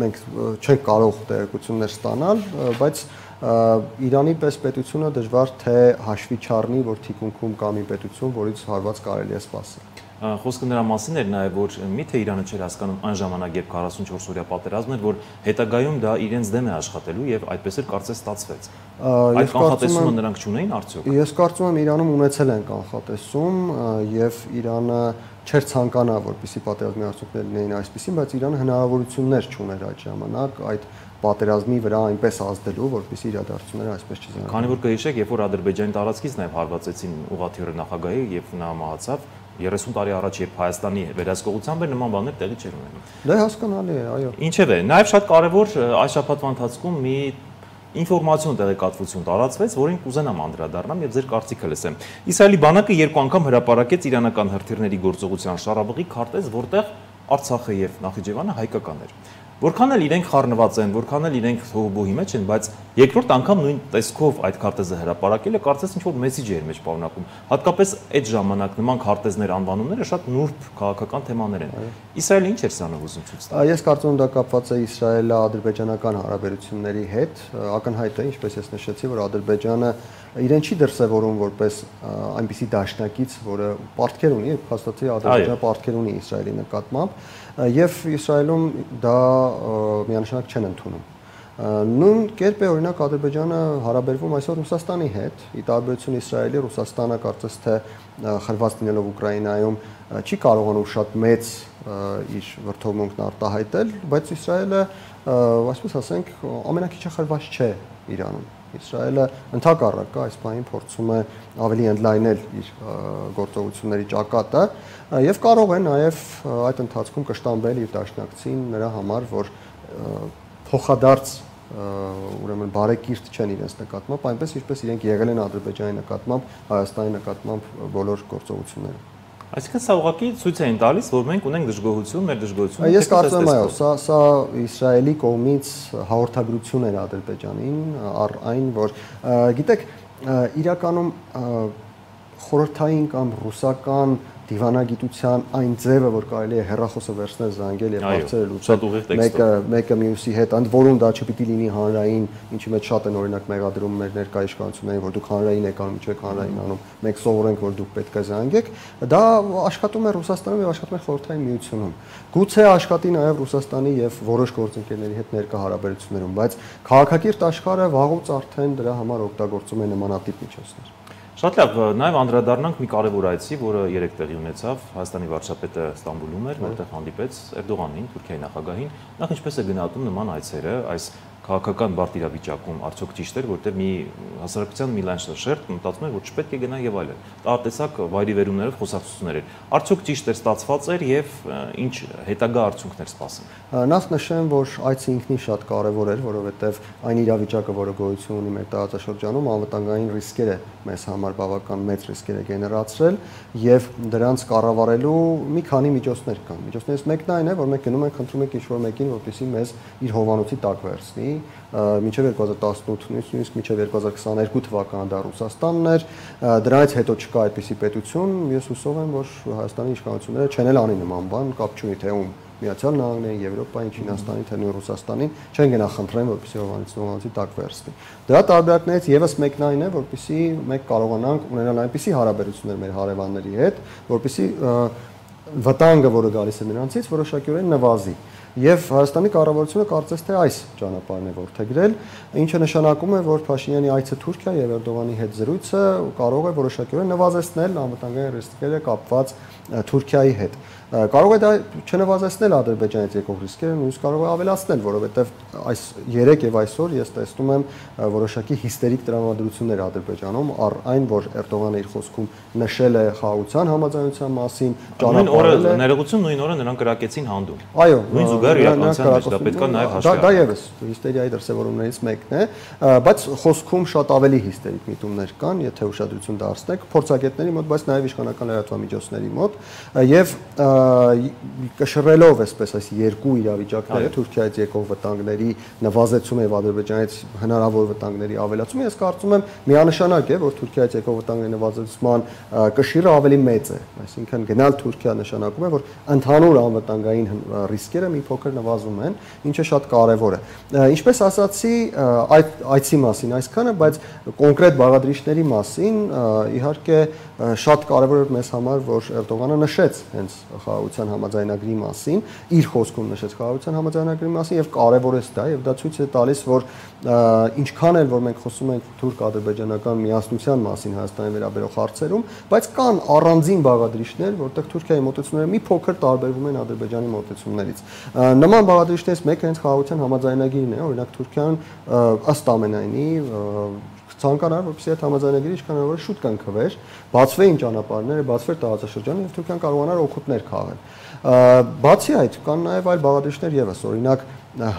մենք չենք կարող տեղեկություններ ստանալ, բայց Իրանի պես պետությունը դժվար թե հաշվի չառնի, որ թիկունքում կա մի պետություն, որից հարված կարելի է սպասել։ Խոսքը նրա մասին էր նաև, որ միթե Իրանը չէր հասկանում այն ժամանակ, երբ 44 օրյա պատերազմն էր, որ հետագայում դա իրենց դեմ է աշխատելու եւ այդպես էլ կարծես ստացվեց։ Այդ կանխատեսումը նրանք չունեին արդյոք։ Ես կարծում եմ Իրանում ունեցել են կանխատեսում եւ Իրանը չէր ցանկանա, որպեսզի պատերազմի արդյունքները լինեին այսպեսին, բայց Իրանը հնարավորություններ չուներ այդ ժամանակ այդ պատերազմի վրա այնպես ազդելու, որպեսզի իրադարձությունները այսպես չզարգանան։ Քանի որ կհիշեք, երբ որ Ադրբեջանի տարածքից նաև հարվածեցին ուղղաթիռը նախագահի եւ նա մահացավ, 30 տարի առաջ երբ Հայաստանի վերահսկողությամբ էր նման բաներ տեղի չէր ունենում։ Դա հասկանալի է, այո։ Ինչևէ, նաև շատ կարևոր այս շաբաթվա ընթացքում մի ինֆորմացիոն տեղեկատվություն տարածվեց, որին կուզենամ անդրադառնամ եւ ձեր կարծիքը լսեմ։ Իսրայելի բանակը 2 անգամ հրապարակեց իրանական հրթիռների գործողության շարավղի քարտեզ, որտեղ Արցախը եւ Նախիջևանը հայկական էր։ Որքան էլ իրենք խառնված են, որքան էլ իրենք հողբոհի մեջ են, բայց երկրորդ անգամ նույն տեսքով այդ քարտեզը հրապարակելը կարծես ինչ-որ մեսիջ էր մեջ պարունակում։ Հատկապես այդ ժամանակ նման քարտեզներ անվանումները շատ նուրբ քաղաքական թեմաներ են։ Իսրայելը ինչ էր սանով ուզում ցույց տալ։ Ես կարծում եմ դա կապված է Իսրայելա-ադրբեջանական հարաբերությունների հետ։ Ակնհայտ է, ինչպես ես նշեցի, որ Ադրբեջանը իրեն չի դրսևորում որպես այնպիսի դաշնակից, որը պարտքեր ունի, եւ հաստատի Ադրբեջանը պարտքեր ունի Իսրայելի նկատմամբ, եւ Իսրայելում դա միանշանակ չեն ընդունում։ Նույն կերպ է օրինակ Ադրբեջանը հարաբերվում այսօր Ռուսաստանի հետ, ի տարբերություն Իսրայելի, Ռուսաստանը կարծես թե խրված լինելով Ուկրաինայում չի կարողանում շատ մեծ իր վրթովմունքն արտահայտել, բայց Իսրայելը, այսպես ասենք, ամենակիչը խրված չէ Իրանում։ Իսրայելը ընդհակառակը այս պահին փորձում է ավելի ընդլայնել իր գործողությունների ճակատը եւ կարող է նաեւ այդ ընթացքում կշտամբել իր դաշնակցին նրա համար, որ փոխադարձ ուրեմն բարեկիրթ չեն իրենց նկատմամբ, այնպես ինչպես իրենք եղել են Ադրբեջանի նկատմամբ, Հայաստանի նկատմամբ բոլոր գործողություններում։ Այսինքն սա ուղղակի ցույց է տալիս, որ մենք ունենք դժգոհություն, մեր դժգոհությունը։ Ես կարծում եմ, այո, սա Իսրայելի կողմից հաղորդագրություն էր Ադրբեջանին, առ այն, որ գիտեք, իրականում խորհրդային կամ ռուսական դիվանագիտության այն ձևը, որ կարելի է հեռախոսը վերցնել, զանգել եւ հարցերը լուծել մեկը մյուսի հետ, ընդ որում դա չպիտի լինի հանրային, ինչի մեջ շատ են օրինակ մեղադրում մեր ներկայ իշխանություններին, որ դուք հանրային եք անում, չեք հանրային անում, մենք սովորենք, որ դուք պետք է զանգեք, դա աշխատում է Ռուսաստանում եւ աշխատում է խորհրդային միությունում։ Գուցե աշխատի նաեւ Ռուսաստանի եւ որոշ գործընկերների հետ ներկա հարաբերություններում, բայց քաղաքակիրթ աշխարհը վաղուց արդեն դրա համար օգտագործում է նմանատիպ միջոցներ։ Շատ լավ, նաև անդրադառնանք մի կարևոր այցի, որը երեք տեղի ունեցավ, Հայաստանի վարչապետը Ստամբուլում էր, որտեղ հանդիպեց Էրդողանին, Թուրքիայի նախագահին, նախ ինչպես է գնահատում նման այցերը, այս քաղաքական բարդ իրավիճակում, արդյոք ճիշտ էր, որտեղ մի հասարակության մի լայն շերտ մտածում էր, որ չպետք է գնա եւ այլն։ Տարատեսակ վայրիվերումներով խոսակցություններ էր։ Արդյոք ճիշտ էր ստացված էր եւ ինչ հետագա արդյունքներ սպասեն։ Նախ նշեմ, որ այցը ինքնին շատ կարևոր էր, որովհետեւ այն իրավիճակը, որը գոյություն ունի մեր տարածաշրջանում, անվտանգային ռիսկեր է մեզ համար բավական մեծ ռիսկեր է գեներացրել եւ դրանց կառավարելու մի քանի միջոցներ կան։ Միջոցներից մեկն այն է, որ մենք գնում ենք խնդրում ենք ինչ-որ մեկին, որպեսզի մեզ իր հովանոցի տակ վերցնի, մինչև 2018, նույնիսկ մինչև 2022 թվականը դա Ռուսաստանն էր, դրանից հետո չկա այդպիսի պետություն, ես հուսով եմ, որ Հայաստանի իշխանությունները չեն էլ անի նման բան, կապ չունի թե ում Միացյալ Նահանգներին, Եվրոպային, Չինաստանին, թե նույն Ռուսաստանին, չեն գնա խնդրեն, որպեսզի հովանոցի տակ վերցնի։ Դրա տարբերակներից եւս մեկն այն է, որպեսզի մենք կարողանանք ունենալ այնպիսի հարաբերություններ մեր հարևանների հետ, որպեսզի վտանգը, որը գալիս է նրանցից, որոշակիորեն նվազի։ Եվ Հայաստանի կառավարությունը կարծես թե այս ճանապարհն է որդեգրել, ինչը նշանակում է, որ Փաշինյանի այցը Թուրքիա եւ Էրդողանի հետ զրույցը կարող է որոշակիորեն նվազեցնել անվտանգային ռիսկերը կապված Թուրքիայի հետ։ Կարող է դա չնվազեցնել Ադրբեջանից եկող ռիսկերը, նույնիսկ կարող է ավելացնել, որովհետև այս երեք եւ այսօր ես տեսնում եմ որոշակի հիստերիկ տրամադրություններ Ադրբեջանում, առ այն, որ Էրդողանը իր խոսքում նշել է խաղաղության համաձայնության մասին, ճանապարհել է ներողություն նույն օրը նրանք կրակեցին հանդում։ Այո, նույն զուգահեռ իրականության մեջ դա պետք է նաեւ հաշվի առնել։ Դա եւս հիստերիայի դրսևորումներից մեկն է, բայց խոսքում շատ ավելի հիստերիկ միտումներ կան, եթե ուշադրություն դարձնեք փորձագետների մոտ, բայց նաեւ իշխանական լրատվամիջոցների մոտ, եւ կշռելով այսպես այս երկու իրավիճակները Թուրքիայից եկող վտանգների նվազեցումը եւ Ադրբեջանից հնարավոր վտանգների ավելացումը, ես կարծում եմ միանշանակ է, որ Թուրքիայից եկող վտանգների նվազեցման կշիռը ավելի մեծ է, այսինքն գնալ Թուրքիա նշանակում է, որ ընդհանուր անվտանգային ռիսկերը մի փոքր նվազում են, ինչը շատ կարեւոր է։ Ինչպես ասացի, այցի մասին այսքանը, բայց կոնկրետ բաղադրիչների մասին իհարկե շատ կարեւոր է մեզ համար, որ Էրդողանը նշեց հենց խաղաղության համաձայնագրի մասին, իր խոսքում նշեց խաղաղության համաձայնագրի մասին եւ կարեւորեց դա եւ դա ցույց է տալիս, որ ինչքան էլ որ մենք խոսում ենք թուրք-ադրբեջանական միասնության մասին Հայաստանի վերաբերող հարցերում, բայց կան առանձին բաղադրիչներ, որտեղ Թուրքիայի մոտեցումները մի փոքր տարբերվում են Ադրբեջանի մոտեցումներից։ Նման բաղադրիչներից մեկը հենց խաղաղության համաձայնագիրն է, օրինակ Թուրքիան ըստ ամենայնի ցանկանար, որպեսզի այդ համաձայնագիրը ինչքան հնարավոր շուտ կնքվեր, բացվեին ճանապարհները, բացվեր տարածաշրջանը եւ Թուրքիան կարողանար օգուտներ քաղել։ Բացի այդ, կան նաեւ այլ բաղադրիչներ եւս, օրինակ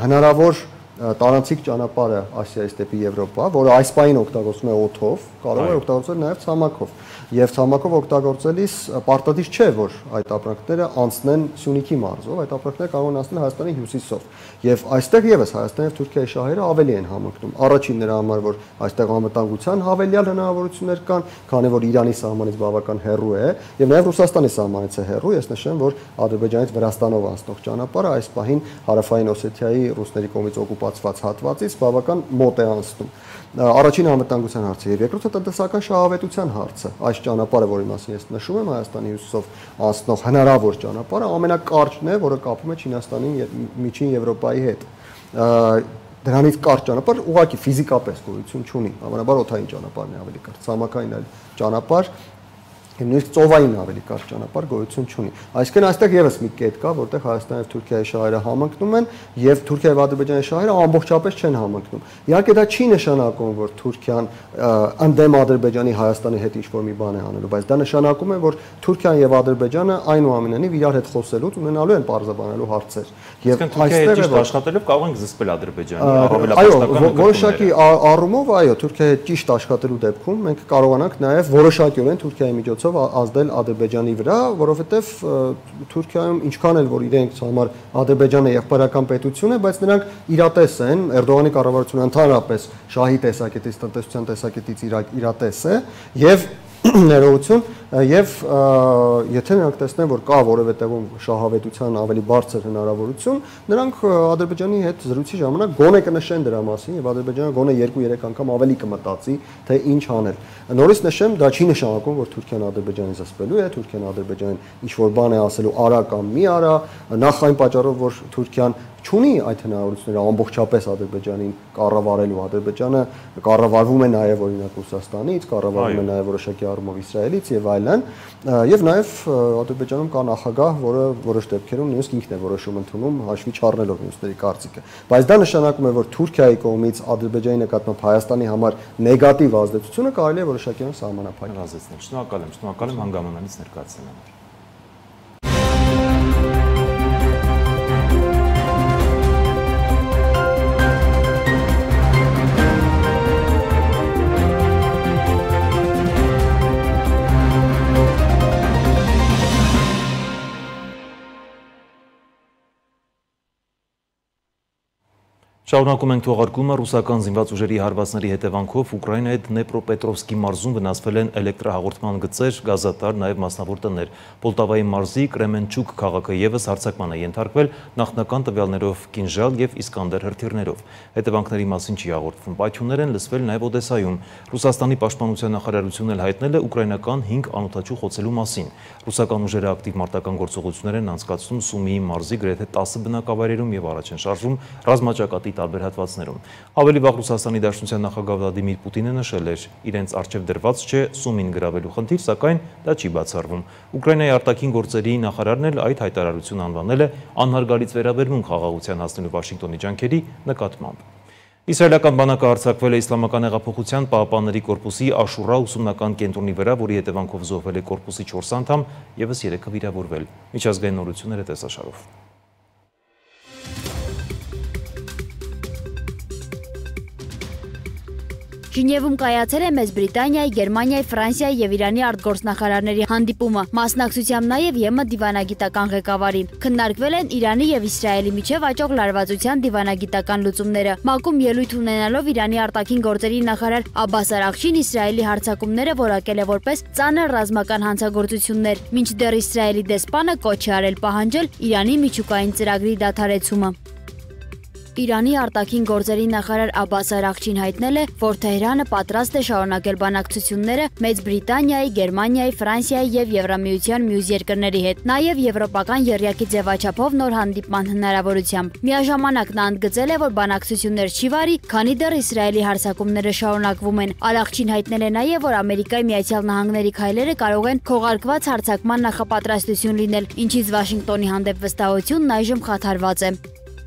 հնարավոր տարանցիկ ճանապարհը Ասիայից դեպի Եվրոպա, որը այս պահին օգտագործվում է օդով, կարող է օգտագործվել նաեւ ցամաքով։ Եվ ցամաքով օգտագործելիս պարտադիր չէ, որ այդ ապրանքները անցնեն Սյունիքի մարզով, այդ ապրանքները կարող են անցնել Հայաստանի հյուսիսով։ Եվ այստեղ եւս Հայաստանի եւ Թուրքիայի շահերը ավելի են համընկնում։ Առաջին նրա համար, որ այստեղ անվտանգության հավելյալ հնարավորություններ կան, քանի որ Իրանի սահմանից բավական հեռու է, եւ նաեւ Ռուսաստանի սահմանից է հեռու, ես նշեմ, որ Ադրբեջանից Վրաստանով անցնող ճանապարհը այս պահին Հարավային Օսեթիայի ռուսների կողմից օկուպացված հատվածից բավական մոտ է անցնում։ Առաջին անվտանգության հարցը եւ երկրորդը տնտեսական շահավետության հարցը։ Այս ճանապարհը, որի մասին ես նշում եմ, Հայաստանի հյուսիսով անցնող հնարավոր ճանապարհը ամենակարճն է, որը կապում է Չինաստանին եւ Միջին Եվրոպայի հետ։ Դրանից կարճ ճանապարհ ուղղակի ֆիզիկապես գոյություն չունի, հավանաբար օդային ճանապարհն է ավելի կարճ, ցամաքային այլ ճանապարհ նույնիսկ ծովային ավելի կարճ ճանապարհ գոյություն չունի։ Այսինքն այստեղ եւս մի կետ կա, որտեղ Հայաստանի եւ Թուրքիայի շահերը համընկնում են եւ Թուրքիայի եւ Ադրբեջանի շահերը ամբողջապես չեն համընկնում։ Իհարկե դա չի նշանակում, որ Թուրքիան ընդդեմ Ադրբեջանի Հայաստանի հետ ինչ-որ մի բան է անելու, բայց դա նշանակում է, որ Թուրքիան եւ Ադրբեջանը այնուամենայնիվ իրար հետ խոսելուց ունենալու են բարձրաբանելու հարցեր։ Եվ այստեղ ճիշտ աշխատելով կարող ենք զսպել Ադրբեջանի առավելապաշտական նկատմամբ։ Այո, որոշակի առումով այո, Թուրքիայի հետ ճիշտ աշխատելու դեպքում մենք կարողանանք նաեւ որոշակիորեն Թուրքիայի միջոցով ազդել Ադրբեջանի վրա, որովհետև Թուրքիայում ինչքան էլ որ իրենք համար Ադրբեջանը եղբայրական պետություն է, բայց նրանք իրատես են, Էրդողանի կառավարությունը ընդհանրապես շահի տեսակետից, տնտեսության տեսակետից իրատես է եւ ներողություն եւ եթե նրանք տեսնեն, որ կա որևէ տեղում շահավետության ավելի բարձր հնարավորություն, նրանք Ադրբեջանի հետ զրույցի ժամանակ գոնե կնշեն դրա մասին եւ Ադրբեջանը գոնե 2-3 անգամ ավելի կմտածի, թե ինչ անել։ Նորից նշեմ, դա չի նշանակում, որ Թուրքիան Ադրբեջանին զսպելու է, Թուրքիան Ադրբեջանին ինչ-որ բան է ասելու արա կամ մի արա, նախ այն պատճառով, որ Թուրքիան չունի այդ հնարավորությունները ամբողջապես Ադրբեջանին կառավարելու։ Ադրբեջանը կառավարվում է նաև օրինակ Ռուսաստանից, կառավարվում է նաև որոշակի առումով Իսրայելից եւ այլն, եւ նաև Ադրբեջանում կա նախագահ, որը որոշ դեպքերում նույնիսկ ինքն է որոշում ընդունում հաշվի չառնելով մյուսների կարծիքը։ Բայց դա նշանակում է, որ Թուրքիայի կողմից Ադրբեջանի նկատմամբ Հայաստանի համար նեգատիվ ազդեցությունը կարելի է որոշակիորեն սահմանափակել։ Շնորհակալ եմ հանգամանալից ներկայացնելու համար։ Շարունակում ենք թողարկումը ռուսական զինված ուժերի հարվածների հետևանքով Ուկրաինայի Դնեպրոպետրովսկի մարզում վնասվել են էլեկտրահաղորդման գծեր, գազատար, նաև մասնավոր տներ։ Պոլտավայի մարզի Կրեմենչուկ քաղաքը ևս հարձակման է ենթարկվել նախնական տվյալներով Կինժալ եւ Իսկանդեր հրթիռներով։ Հետևանքների մասին չի հաղորդվում։ Պայթյուններ են լսվել նաև Օդեսայում։ Ռուսաստանի պաշտպանության նախարարությունն էլ հայտնել է ուկրաինական 5 անօդաչու խոցելու մասին։ Ռուսական ուժերը ակտիվ մարտական գործողություններ են անցկացնում Սումիի մարզի գրեթե 10 բնակավայրերում եւ առաջ են շարժվում ռազմաճակատի տարբեր հատվածներում։ Ավելի վաղ Ռուսաստանի Դաշնության նախագահ Վլադիմիր Պուտինը նշել էր, իրենց առջև դրված չէ Սումին գրավելու խնդիր, սակայն դա չի բացառվում։ Ուկրաինայի արտաքին գործերի նախարարն էլ այդ հայտարարությունը անվանել է անհարգալից վերաբերմունք խաղաղության հասնելու Վաշինգտոնի ջանքերի նկատմամբ։ Իսրայելական բանակը հարձակվել է Իսլամական հեղափոխության պահապանների կորպուսի Աշուրա ուսումնական կենտրոնի վրա, որի հետևանքով զոհվել է կորպուսի 4 անդամ, ևս 3-ը վիրավորվել։ Միջազգային նորությունները տեսաշարով։ Ժնևում կայացել է Մեծ Բրիտանիայի, Գերմանիայի, Ֆրանսիայի եւ Իրանի արտգործնախարարների հանդիպումը, մասնակցությամբ նաեւ ԵՄ դիվանագիտական ղեկավարի։ Քննարկվել են Իրանի եւ Իսրայելի միջև աճող լարվածության դիվանագիտական լուծումները։ ՄԱԿ-ում ելույթ ունենալով Իրանի արտաքին գործերի նախարար Աբբաս Արաղչին Իսրայելի հարձակումները որակել է որպես ծանր ռազմական հանցագործություններ, մինչդեռ Իսրայելի դեսպանը կոչ է արել պահանջել Իրանի միջուկային ծրագրի դադարեցումը։ Իրանի արտաքին գործերի նախարար Աբբաս Արաղչին հայտնել է, որ Թեհրանը պատրաստ է շարունակել բանակցությունները Մեծ Բրիտանիայի, Գերմանիայի, Ֆրանսիայի եւ Եվրամիության մյուս երկրների հետ, նաեւ եվրոպական եռյակի ձևաչափով նոր հանդիպման հնարավորությամբ։ Միաժամանակ նա ընդգծել է, որ բանակցություններ չի վարի, քանի դեռ Իսրայելի հարձակումները շարունակվում են։ Արաղչին հայտնել է նաեւ, որ Ամերիկայի Միացյալ Նահանգների քայլերը կարող են քողարկված հարձակման նախապատրաստություն լինել, ինչից Վաշինգտոնի հանդեպ վստահությունն այժմ խաթարված է։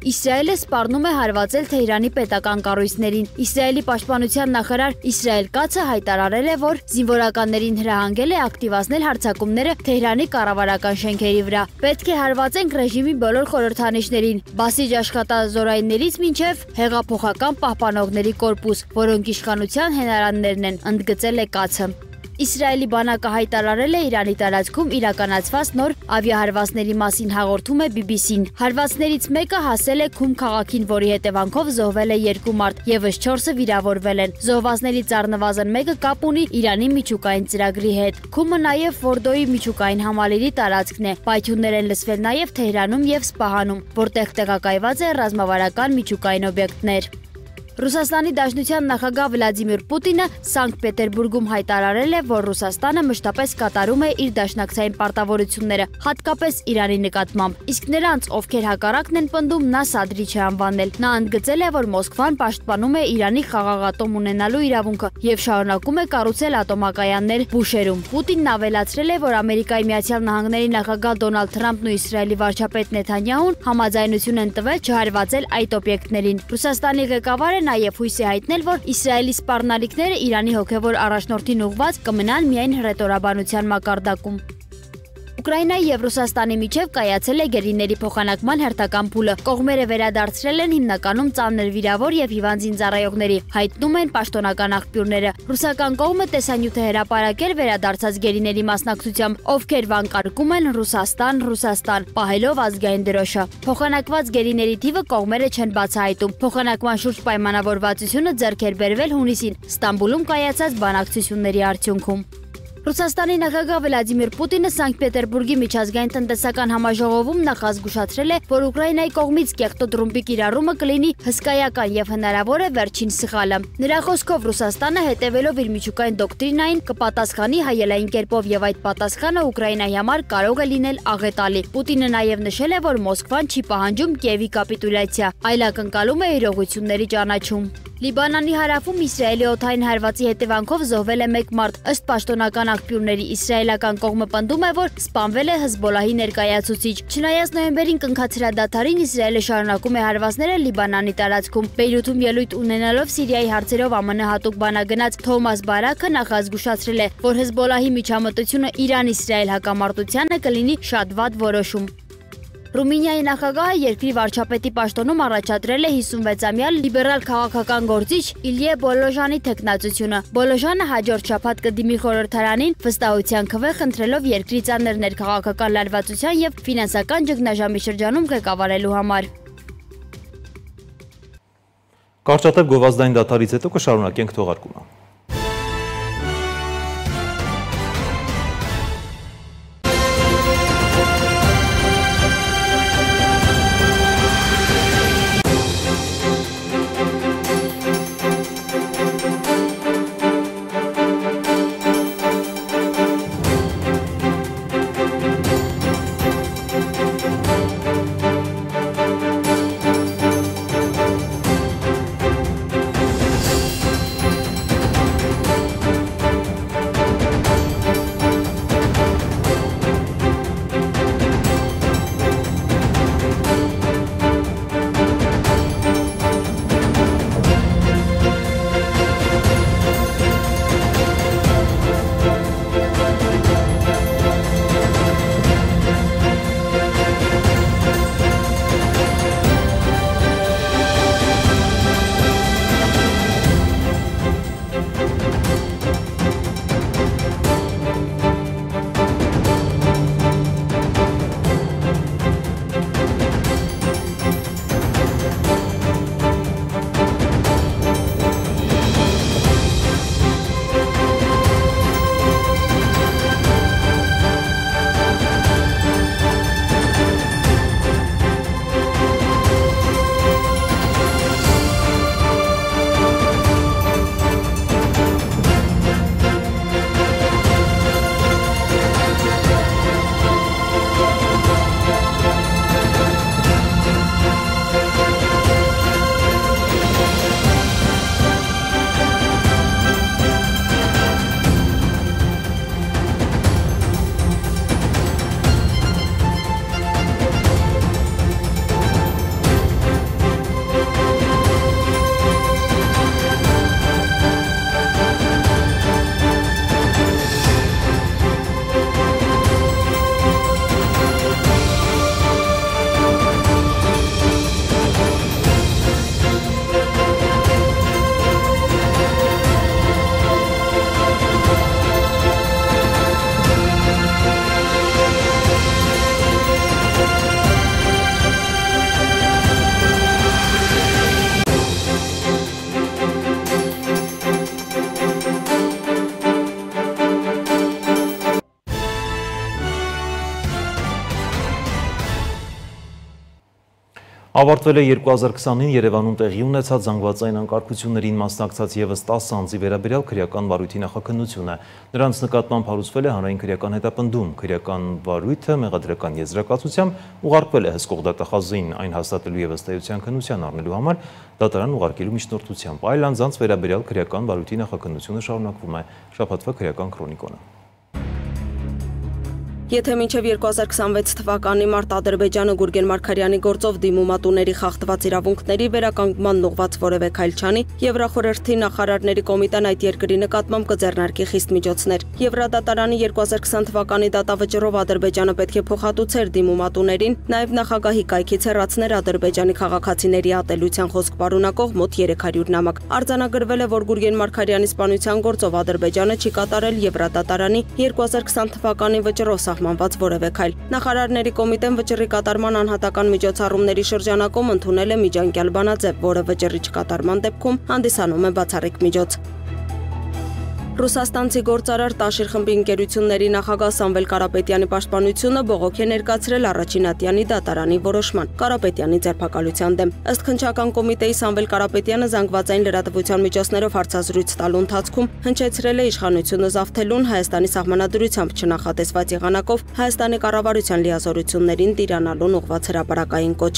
Իսրայելը սպառնում է հարվածել Թեհրանի պետական կառույցներին։ Իսրայելի պաշտպանության նախարար Իսրայել Կացը հայտարարել է, որ զինվորականներին հրահանգել է ակտիվացնել հարձակումները Թեհրանի կառավարական շենքերի վրա։ Պետք է հարվածենք ռեժիմի բոլոր խորհրդանիշներին, բասիջ աշխատազորայիններից մինչև հեղափոխական պահպանողների կորպուս, որոնք իշխանության հենարաններն են, ընդգծել է Կացը։ Իսրայելի բանակը հայտարարել է Իրանի տարածքում իրականացված նոր ավիահարվածների մասին հաղորդում է BBC-ն։ Հարվածներից մեկը հասել է Քում քաղաքին, որի հետևանքով զոհվել է 2 մարդ, ևս 4-ը վիրավորվել են։ Զոհվածներից առնվազն մեկը կապ ունի Իրանի միջուկային ծրագրի հետ։ Քումը նաև Ֆորդոյի միջուկային համալիրի տարածքն է։ Պայթյուններ են լսվել նաև Թեհրանում եւ Սպահանում, որտեղ տեղակայված է ռազմավարական միջուկային օբյեկտներ։ Ռուսաստանի Դաշնության նախագահ Վլադիմիր Պուտինը Սանկտ Պետերբուրգում հայտարարել է, որ Ռուսաստանը մշտապես կատարում է իր դաշնակցային պարտավորությունները, հատկապես Իրանի նկատմամբ, իսկ նրանց, ովքեր հակառակն են պնդում, նա սադրիչ է անվանել։ Նա ընդգծել է, որ Մոսկվան պաշտպանում է Իրանի խաղաղատոմ ունենալու իրավունքը եւ շարունակում է կառուցել ատոմակայաններ Բուշերում։ Պուտինն ավելացրել է, որ Ամերիկայի Միացյալ Նահանգների նախագահ Դոնալդ Թրամփն ու Իսրայելի վարչապետ Նեթանյահուն համաձայնություն են տվել չհարվածել այդ օբյեկտներին։ Ռուսաստանի ղեկավարը նաև հույս է հայտնել, որ Իսրայելի սպառնալիքները Իրանի հոգևոր առաջնորդին ուղղված կմնան միայն հռետորաբանության մակարդակում։ Ուկրաինայի եւ Ռուսաստանի միջև կայացել է գերիների փոխանակման հերթական փուլը։ Կողմերը վերադարձրել են հիմնականում ծանր վիրավոր եւ հիվանդ զինծառայողների, հայտնում են պաշտոնական աղբյուրները։ Ռուսական կողմը տեսանյութ է հրապարակել վերադարձած գերիների մասնակցությամբ, ովքեր վանկարկում են Ռուսաստան, պահելով ազգային դրոշը։ Փոխանակված գերիների թիվը կողմերը չեն բացահայտում։ Փոխանակման շուրջ պայմանավորվածությունը ձեռք էր բերվել հունիսին Ստամբուլում կայացած բանակցությունների արդյունքում։ Ռուսաստանի նախագահ Վլադիմիր Պուտինը Սանկտ Պետերբուրգի միջազգային տնտեսական համաժողովում նախազգուշացրել է, որ Ուկրաինայի կողմից կեղտոտ ռումբի կիրառումը կլինի հսկայական եւ հնարավոր է վերջին սխալը։ Նրա խոսքով Ռուսաստանը հետևելով իր միջուկային դոկտրինային կպատասխանի հայելային կերպով եւ այդ պատասխանը Ուկրաինայի համար կարող է լինել աղետալի։ Պուտինը նաեւ նշել է, որ Մոսկվան չի պահանջում Կիևի կապիտուլյացիա, այլ ակնկալում է իրողությունների ճանաչում։ Լիբանանի հարավում Իսրայելի օդային հարվածի հետևանքով զոհվել է 1 մարդ։ Ըստ պաշտոնական աղբյուրների, իսրայելական կողմը պնդում է, որ սպանվել է Հեզբոլահի ներկայացուցիչ։ Չնայած նոյեմբերին կնքած հրադադարին Իսրայելը շարունակում է հարվածները Լիբանանի տարածքում։ Բեյրութում ելույթ ունենալով Սիրիայի հարցերով ԱՄՆ հատուկ բանագնաց Թոմաս Բարաքը նախազգուշացրել է, որ Հեզբոլահի միջամտությունը Իրան-Իսրայել հակամարտությանը կլինի շատ վատ որոշում։ Ռումինիայի նախագահը երկրի վարչապետի պաշտոնում առաջադրել է 56-ամյա լիբերալ քաղաքական գործիչ Իլյե Բոլոժանի թեկնածությունը։ Բոլոժանը հաջորդ շաբաթ կդիմի խորհրդարանին վստահության քվե խնդրելով երկրի ծանր ներքաղաքական լարվածության եւ ֆինանսական ճգնաժամի շրջանում ղեկավարելու համար։ Կարճատև գովազդային դադարից հետո կշարունակենք թողարկումը։ Ավարտվել է 2020-ին Երևանում տեղի ունեցած զանգվածային անկարգություններին մասնակցած ևս 10 անձի վերաբերյալ քրեական վարույթի նախաքննությունը։ Նրանց նկատմամբ հարուցվել է հանրային քրեական հետապնդում։ Քրեական վարույթը մեղադրական եզրակացությամբ ուղարկվել է հսկող դատախազին, այն հաստատելու ևս տեղյության քննության առնելու համար դատարան ուղարկելու միջնորդությամբ։ Այլ անձանց վերաբերյալ քրեական վարույթի նախաքննությունը շարունակվում է։ Շաբաթվա քրեական քրոնիկոնը։ Եթե մինչև 2026 թվականի մարտ Ադրբեջանը Գուրգեն Մարգարյանի գործով դիմումատուների խախտված իրավունքների վերականգնման ուղղված որևէ քայլ չանի, Եվրախորհրդի նախարարների կոմիտեն այդ երկրի նկատմամբ կձեռնարկի խիստ միջոցներ։ Եվրադատարանի 2020 թվականի դատավճռով Ադրբեջանը պետք է փոխհատուցեր դիմումատուներին, նաև նախագահի կայքից հեռացներ Ադրբեջանի քաղաքացիների ատելության խոսք պարունակող մոտ 300 նամակ։ Արձանագրվել է, որ Գուրգեն Մարգարյանի սպանության գործով Ադրբեջանը չի կատարել Եվրադատարանի 2020 թվականի վճռով սահմանված որևէ քայլ։ Նախարարների կոմիտեն վճռի կատարման անհատական միջոցառումների շրջանակում ընդունել է միջանկյալ բանաձև, որը վճռի չկատարման դեպքում հանդիսանում է բացառիկ միջոց։ Ռուսաստանցի գործարար Տաշիր խմբի ընկերությունների նախագահ Սամվել Կարապետյանի պաշտպանությունը բողոք է ներկայացրել առաջին ատյանի դատարանի որոշման Կարապետյանի ձերբակալության դեմ։ Ըստ քննչական կոմիտեի Սամվել Կարապետյանը զանգվածային լրատվության միջոցներով հարցազրույց տալու ընթացքում հնչեցրել է իշխանությունը զավթելուն Հայաստանի սահմանադրությամբ չնախատեսված եղանակով Հայաստանի կառավարության լիազորություններին տիրանալուն ուղղված հրապարակային կոչ։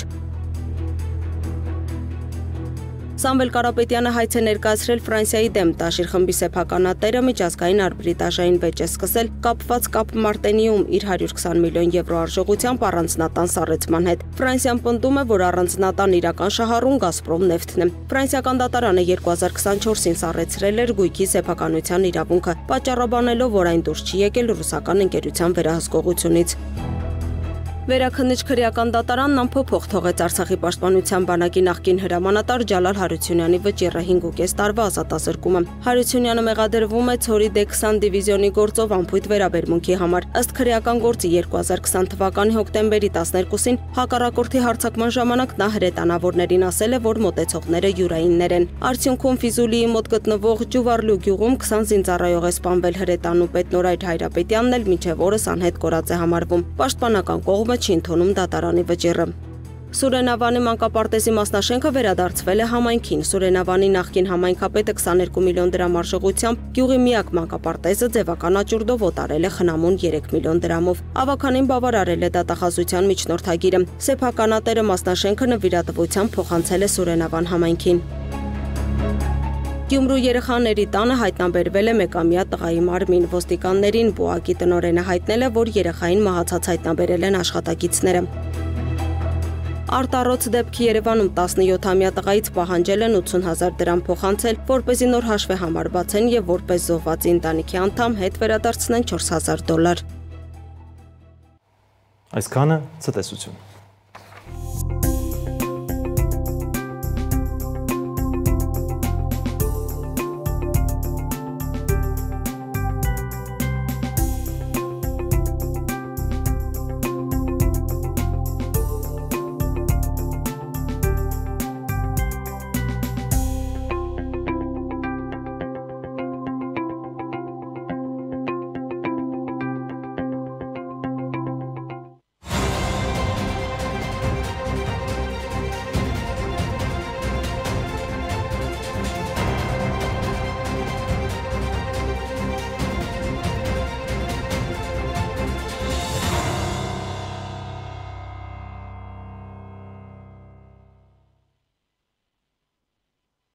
Սամվել Կարապետյանը հայց է ներկայացրել Ֆրանսիայի դեմ Տաշիր խմբի սեփականատերը միջազգային արբիտրաժային վեճ է սկսել կապված կապ Մարտենիում իր 120 միլիոն եվրո արժողությամբ առանձնատան սառեցման հետ։ Ֆրանսիան պնդում է, որ առանձնատան իրական շահառուն Գազպրոմ նեֆթն է։ Ֆրանսիական դատարանը 2024-ին սառեցրել էր գույքի սեփականության իրավունքը, պատճառաբանելով, որ այն դուրս չի եկել ռուսական ընկերության վերահսկողությունից։ Վերաքննիչ քրեական դատարանն անփոփոխ թողեց Արցախի պաշտպանության բանակի նախկին հրամանատար Ջալալ Հարությունյանի վճիռը 5.5 տարվա ազատազրկումը։ Հարությունյանը մեղադրվում է Ցորի D20 դիվիզիոնի գործով անփույթ վերաբերմունքի համար։ Ըստ քրեական գործի 2020 թվականի հոկտեմբերի 12-ին հակառակորդի հարձակման ժամանակ նա հրետանավորներին ասել է, որ մոտեցողները յուրայիններ են։ Արդյունքում Ֆիզուլիի մոտ գտնվող Ջուվարլու գյուղում 20 զինծառայող է սպանվել հրետանու պետ Նորայր Հայրապետյանն էլ մինչև օրս անհետ կորած է համարվում։ Պաշտպանական կողմը չի ընդունում դատարանի վճիռը։ Սուրենավանի մանկապարտեզի մասնաշենքը վերադարձվել է համայնքին։ Սուրենավանի նախկին համայնքապետը 22 միլիոն դրամ արժողությամբ գյուղի միակ մանկապարտեզը ձևական աճուրդով օտարել է խնամուն 3 միլիոն դրամով։ Ավականին բավարարել է դատախազության միջնորդագիրը։ Սեփականատերը մասնաշենքը նվիրատվությամբ փոխանցել է Սուրենավան համայնքին։ Գյումրու երեխաների տանը հայտնաբերվել է մեկամյա տղայի մարմին։ Ոստիկաններին ՊՈԱԿ-ի տնօրենը հայտնել է, որ երեխային մահացած հայտնաբերել են աշխատակիցները։ Արտառոց դեպքի Երևանում 17-ամյա տղայից պահանջել են 80,000 դրամ փոխանցել, որպեսզի նոր հաշվեհամար բացեն եւ որպես զոհվածի ընտանիքի անդամ հետ վերադարձնեն $4,000։ Այսքանը ցտեսություն։